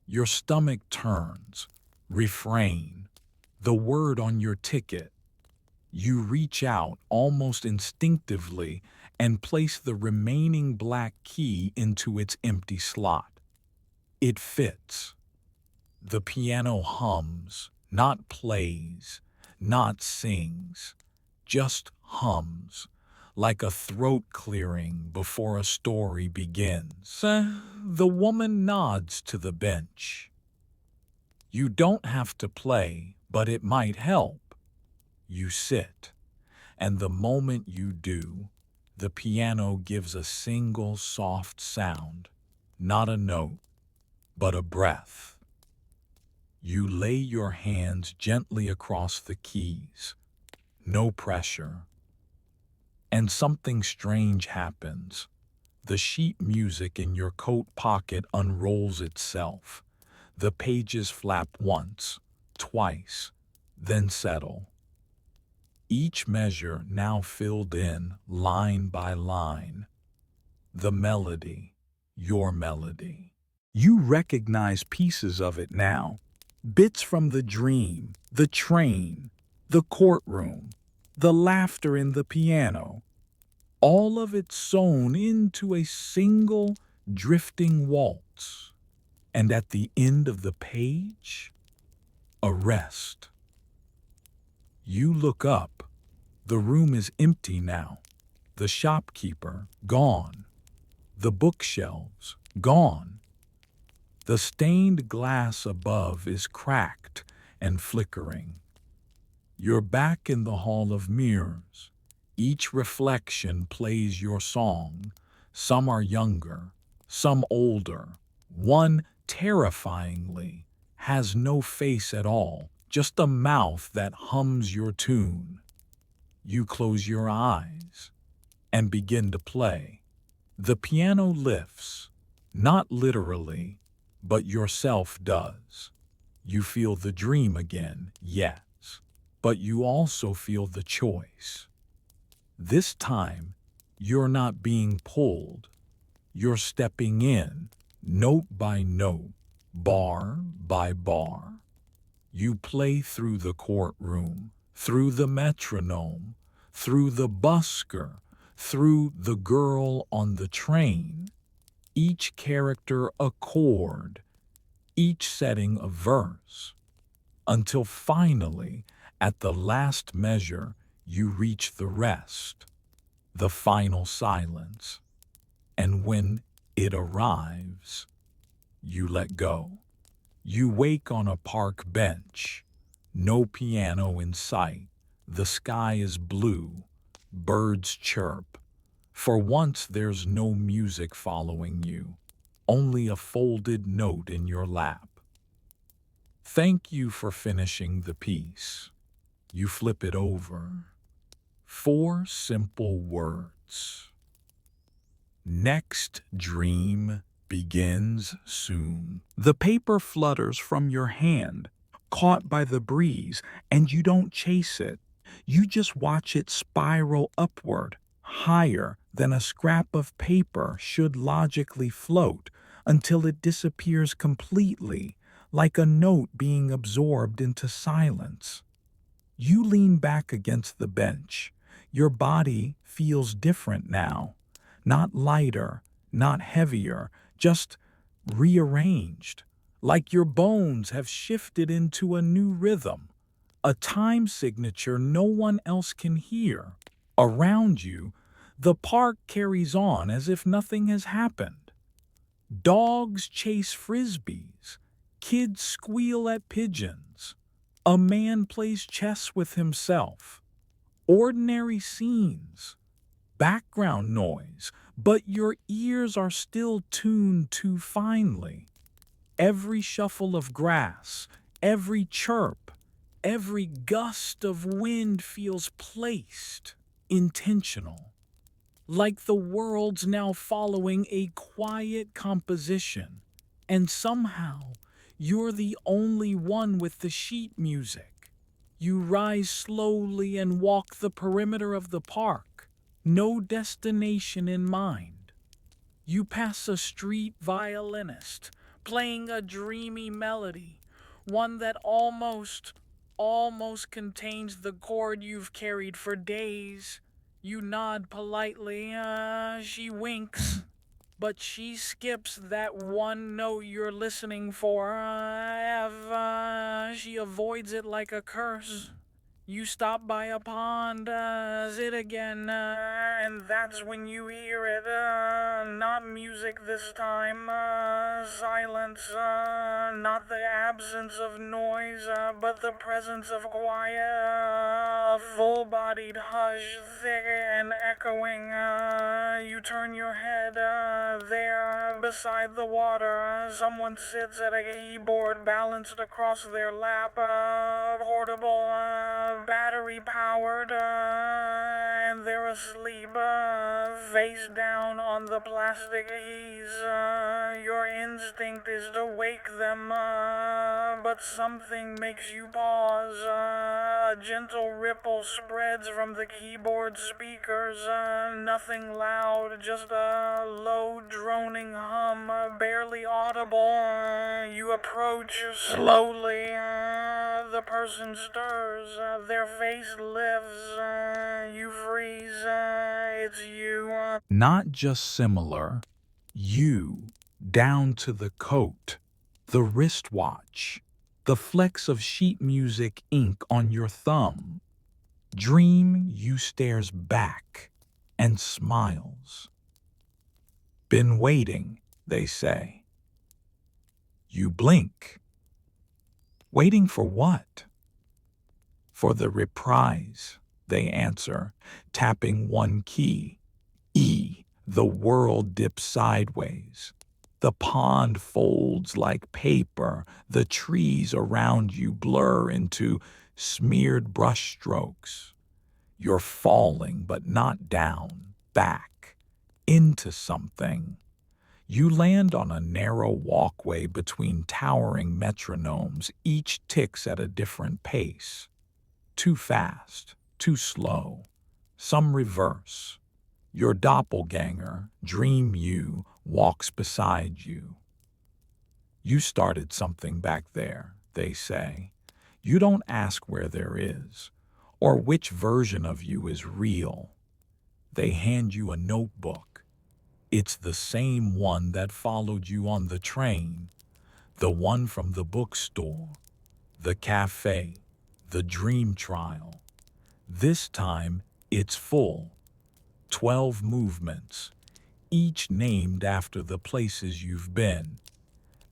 Your stomach turns. Refrain. The word on your ticket. You reach out almost instinctively and place the remaining black key into its empty slot. It fits. The piano hums, not plays, not sings, just hums, like a throat clearing before a story begins. The woman nods to the bench. "You don't have to play, but it might help." You sit, and the moment you do, the piano gives a single soft sound, not a note, but a breath. You lay your hands gently across the keys, no pressure. And something strange happens. The sheet music in your coat pocket unrolls itself. The pages flap once, twice, then settle. Each measure now filled in line by line. The melody, your melody. You recognize pieces of it now, bits from the dream, the train, the courtroom, the laughter in the piano, all of it sewn into a single drifting waltz. And at the end of the page, a rest. You look up. The room is empty now. The shopkeeper, gone. The bookshelves, gone. The stained glass above is cracked and flickering. You're back in the hall of mirrors. Each reflection plays your song. Some are younger, some older. One, terrifyingly, has no face at all, just a mouth that hums your tune. You close your eyes and begin to play. The piano lifts, not literally, but yourself does. You feel the dream again, yes, but you also feel the choice. This time, you're not being pulled. You're stepping in, note by note, bar by bar. You play through the courtroom, through the metronome, through the busker, through the girl on the train. Each character a chord, each setting a verse, until finally, at the last measure, you reach the rest, the final silence. And when it arrives, you let go. You wake on a park bench, no piano in sight. The sky is blue, birds chirp. For once there's no music following you, only a folded note in your lap. Thank you for finishing the piece. You flip it over. 4 simple words. Next dream begins soon. The paper flutters from your hand, caught by the breeze, and you don't chase it. You just watch it spiral upward, higher than a scrap of paper should logically float, until it disappears completely, like a note being absorbed into silence. You lean back against the bench. Your body feels different now. Not lighter, not heavier, just rearranged. Like your bones have shifted into a new rhythm. A time signature no one else can hear. Around you, the park carries on as if nothing has happened. Dogs chase frisbees. Kids squeal at pigeons. A man plays chess with himself. Ordinary scenes, background noise, but your ears are still tuned too finely. Every shuffle of grass, every chirp, every gust of wind feels placed, intentional. Like the world's now following a quiet composition, and somehow you're the only one with the sheet music. You rise slowly and walk the perimeter of the park, no destination in mind. You pass a street violinist, playing a dreamy melody, one that almost contains the chord you've carried for days. You nod politely, she winks, but she skips that one note you're listening for. She avoids it like a curse. You stop by a pond, sit again, and that's when you hear it. Not music this time, silence, not the absence of noise, but the presence of quiet, a full-bodied hush, thick and echoing. You turn your head, there, beside the water, someone sits at a keyboard balanced across their lap, portable, battery powered, and they're asleep, face down on the plastic keys. Your instinct is to wake them, but something makes you pause. A A gentle ripple spreads from the keyboard speakers, nothing loud, just a low droning hum, barely audible. You approach slowly. The person stirs, their face lifts, you freeze, it's you. Not just similar, you, down to the coat, the wristwatch, the flecks of sheet music ink on your thumb. Dream you stares back and smiles. Been waiting, they say. You blink. Waiting for what? For the reprise, they answer, tapping one key. E. The world dips sideways. The pond folds like paper. The trees around you blur into smeared brushstrokes. You're falling, but not down, back, into something. You land on a narrow walkway between towering metronomes. Each ticks at a different pace. Too fast, too slow. Some reverse. Your doppelganger, Dream You, walks beside you. You started something back there, they say. You don't ask where there is, or which version of you is real. They hand you a notebook. It's the same one that followed you on the train, the one from the bookstore, the cafe, the dream trial. This time, it's full. 12 movements, each named after the places you've been.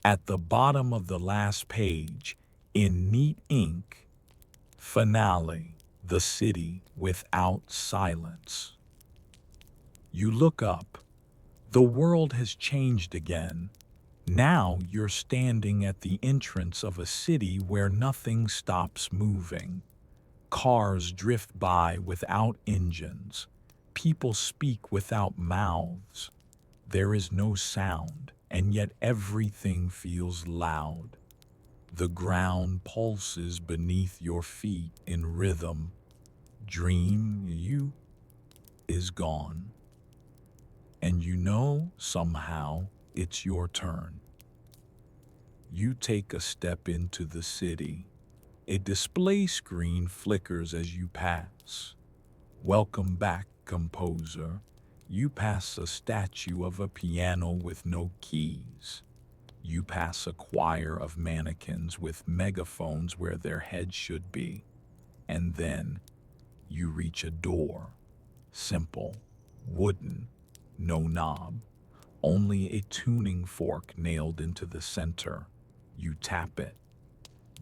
At the bottom of the last page, in neat ink, finale, the city without silence. You look up. The world has changed again. Now you're standing at the entrance of a city where nothing stops moving. Cars drift by without engines. People speak without mouths. There is no sound, and yet everything feels loud. The ground pulses beneath your feet in rhythm. Dream You is gone. And you know somehow it's your turn. You take a step into the city. A display screen flickers as you pass. Welcome back, composer. You pass a statue of a piano with no keys. You pass a choir of mannequins with megaphones where their heads should be. And then you reach a door. Simple, wooden, no knob, only a tuning fork nailed into the center. You tap it.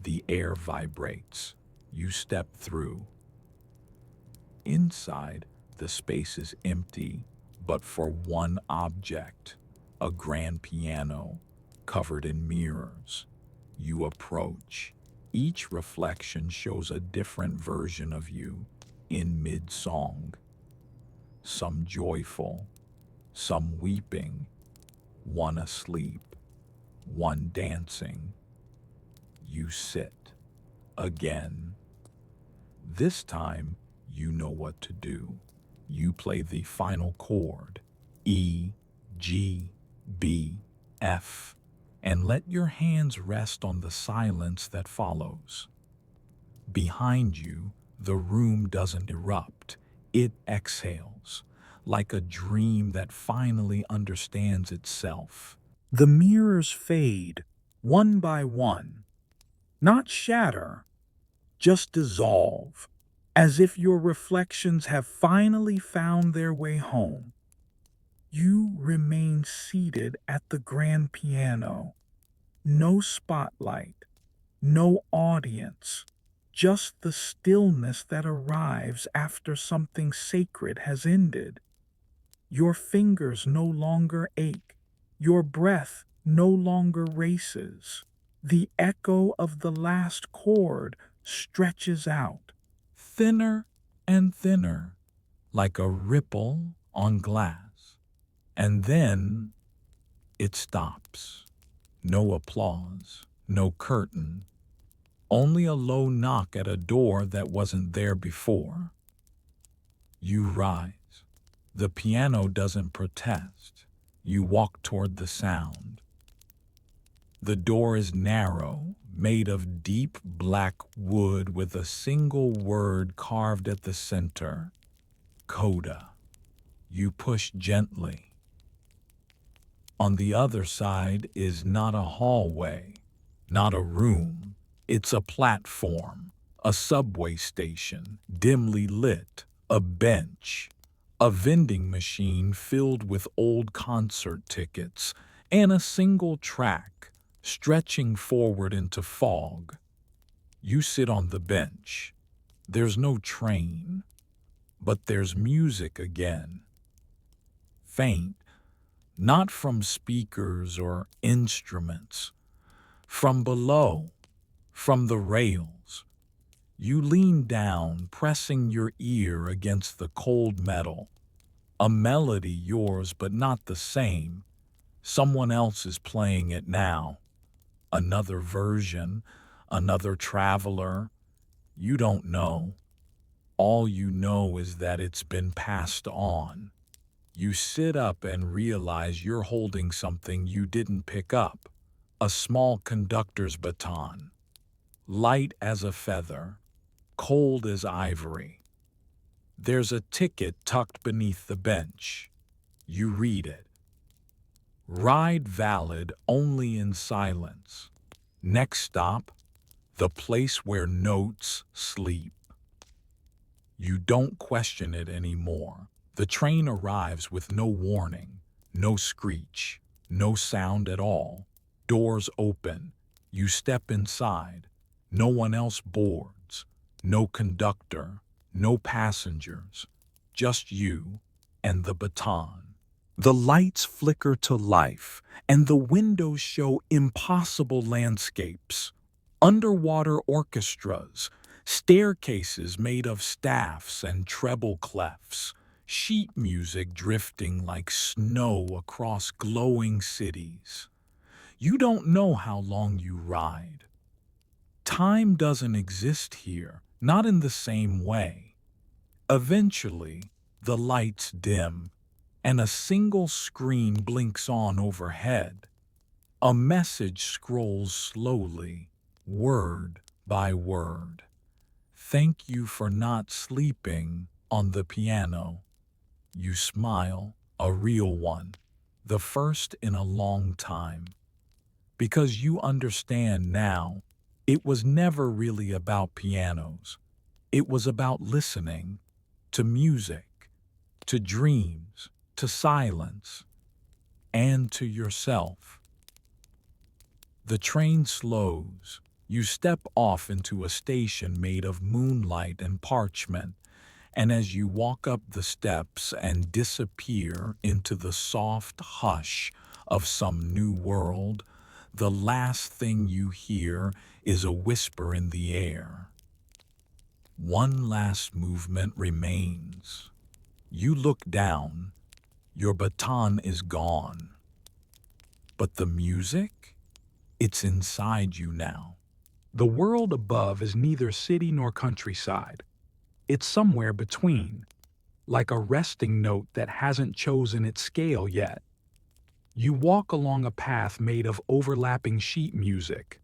The air vibrates. You step through. Inside, the space is empty, but for one object, a grand piano covered in mirrors. You approach. Each reflection shows a different version of you in mid-song. Some joyful, some weeping, one asleep, one dancing. You sit again. This time, you know what to do. You play the final chord, E, G, B, F, and let your hands rest on the silence that follows. Behind you, the room doesn't erupt. It exhales, like a dream that finally understands itself. The mirrors fade, one by one. Not shatter, just dissolve, as if your reflections have finally found their way home. You remain seated at the grand piano. No spotlight, no audience, just the stillness that arrives after something sacred has ended. Your fingers no longer ache, your breath no longer races. The echo of the last chord stretches out, thinner and thinner, like a ripple on glass. And then it stops. No applause, no curtain, Only a low knock at a door that wasn't there before. You rise. The piano doesn't protest. You walk toward the sound. The door is narrow, made of deep black wood with a single word carved at the center. Coda. You push gently. On the other side is not a hallway, not a room. It's a platform, a subway station, dimly lit, a bench, a vending machine filled with old concert tickets, and a single track stretching forward into fog. You sit on the bench. There's no train, but there's music again. Faint, not from speakers or instruments, from below, from the rails. You lean down, pressing your ear against the cold metal. A melody yours, but not the same. Someone else is playing it now. Another version, another traveler. You don't know. All you know is that it's been passed on. You sit up and realize you're holding something you didn't pick up. A small conductor's baton. Light as a feather. Cold as ivory. There's a ticket tucked beneath the bench. You read it. Ride valid only in silence. Next stop, the place where notes sleep. You don't question it anymore. The train arrives with no warning, no screech, no sound at all. Doors open. You step inside. No one else boards. No conductor. No passengers. Just you and the baton. The lights flicker to life, and the windows show impossible landscapes. Underwater orchestras, staircases made of staffs and treble clefs, sheet music drifting like snow across glowing cities. You don't know how long you ride. Time doesn't exist here, not in the same way. Eventually, the lights dim, and a single screen blinks on overhead. A message scrolls slowly, word by word. Thank you for not sleeping on the piano. You smile, a real one, the first in a long time. Because you understand now, it was never really about pianos. It was about listening to music, to dreams, to silence, and to yourself. The train slows. You step off into a station made of moonlight and parchment, and as you walk up the steps and disappear into the soft hush of some new world, the last thing you hear is a whisper in the air. One last movement remains. You look down. Your baton is gone. But the music? It's inside you now. The world above is neither city nor countryside. It's somewhere between, like a resting note that hasn't chosen its scale yet. You walk along a path made of overlapping sheet music,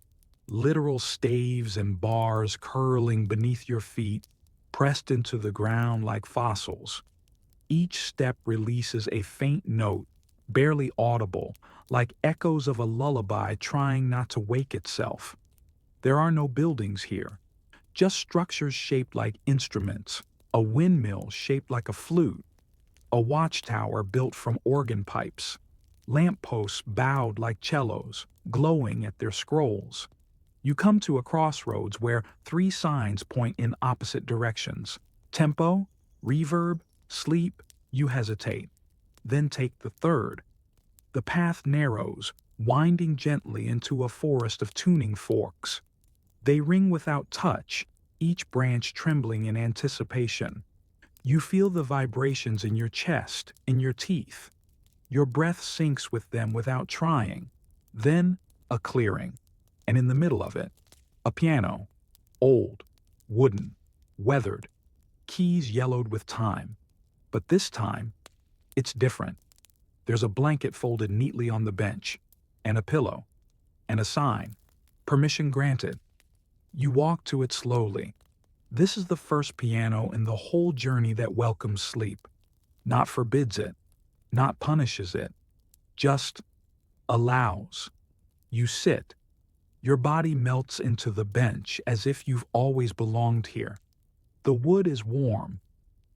literal staves and bars curling beneath your feet, pressed into the ground like fossils. Each step releases a faint note, barely audible, like echoes of a lullaby trying not to wake itself. There are no buildings here, just structures shaped like instruments, a windmill shaped like a flute, a watchtower built from organ pipes, lampposts bowed like cellos, glowing at their scrolls. You come to a crossroads where 3 signs point in opposite directions. Tempo, reverb, sleep. You hesitate, then take the third. The path narrows, winding gently into a forest of tuning forks. They ring without touch, each branch trembling in anticipation. You feel the vibrations in your chest, in your teeth. Your breath syncs with them without trying. Then, a clearing. And in the middle of it, a piano. Old, wooden, weathered, keys yellowed with time. But this time, it's different. There's a blanket folded neatly on the bench, and a pillow, and a sign. Permission granted. You walk to it slowly. This is the first piano in the whole journey that welcomes sleep. Not forbids it, not punishes it, just allows. You sit. Your body melts into the bench as if you've always belonged here. The wood is warm.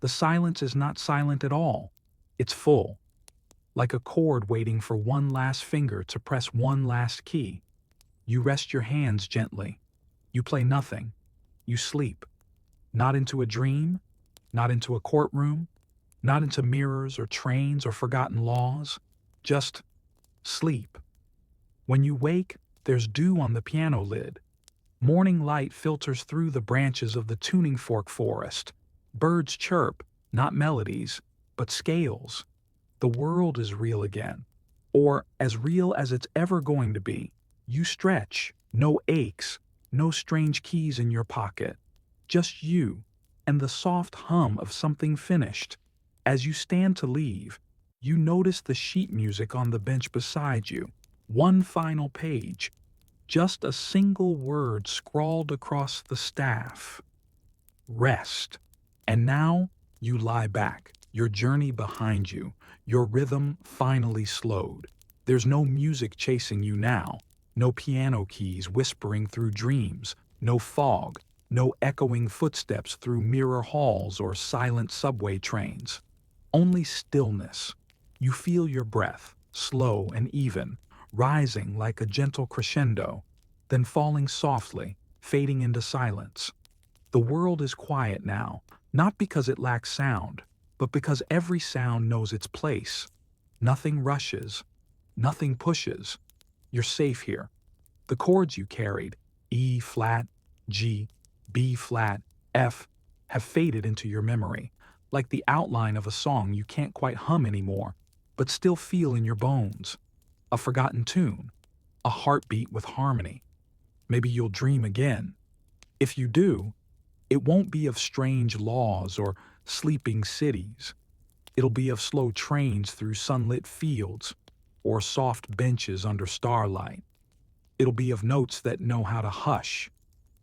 The silence is not silent at all. It's full, like a chord waiting for one last finger to press one last key. You rest your hands gently. You play nothing. You sleep. Not into a dream, not into a courtroom, not into mirrors or trains or forgotten laws. Just sleep. When you wake, there's dew on the piano lid. Morning light filters through the branches of the tuning fork forest. Birds chirp, not melodies, but scales. The world is real again, or as real as it's ever going to be. You stretch, no aches, no strange keys in your pocket. Just you, and the soft hum of something finished. As you stand to leave, you notice the sheet music on the bench beside you. One final page. Just a single word scrawled across the staff. Rest. And now you lie back, your journey behind you, your rhythm finally slowed. There's no music chasing you now, no piano keys whispering through dreams, no fog, no echoing footsteps through mirror halls or silent subway trains. Only stillness. You feel your breath, slow and even, rising like a gentle crescendo, then falling softly, fading into silence. The world is quiet now, not because it lacks sound, but because every sound knows its place. Nothing rushes, nothing pushes. You're safe here. The chords you carried, E flat, G, B flat, F, have faded into your memory, like the outline of a song you can't quite hum anymore, but still feel in your bones. A forgotten tune, a heartbeat with harmony. Maybe you'll dream again. If you do, it won't be of strange laws or sleeping cities. It'll be of slow trains through sunlit fields or soft benches under starlight. It'll be of notes that know how to hush,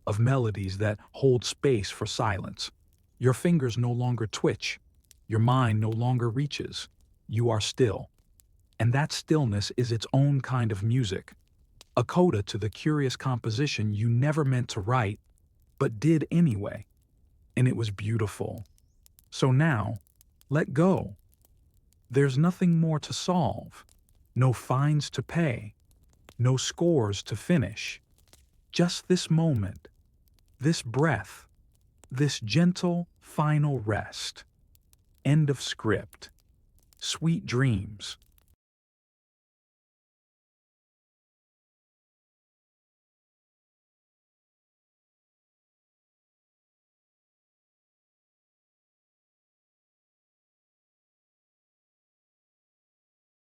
of melodies that hold space for silence. Your fingers no longer twitch. Your mind no longer reaches. You are still. And that stillness is its own kind of music, a coda to the curious composition you never meant to write, but did anyway. And it was beautiful. So now, let go. There's nothing more to solve, no fines to pay, no scores to finish. Just this moment, this breath, this gentle, final rest. End of script. Sweet dreams.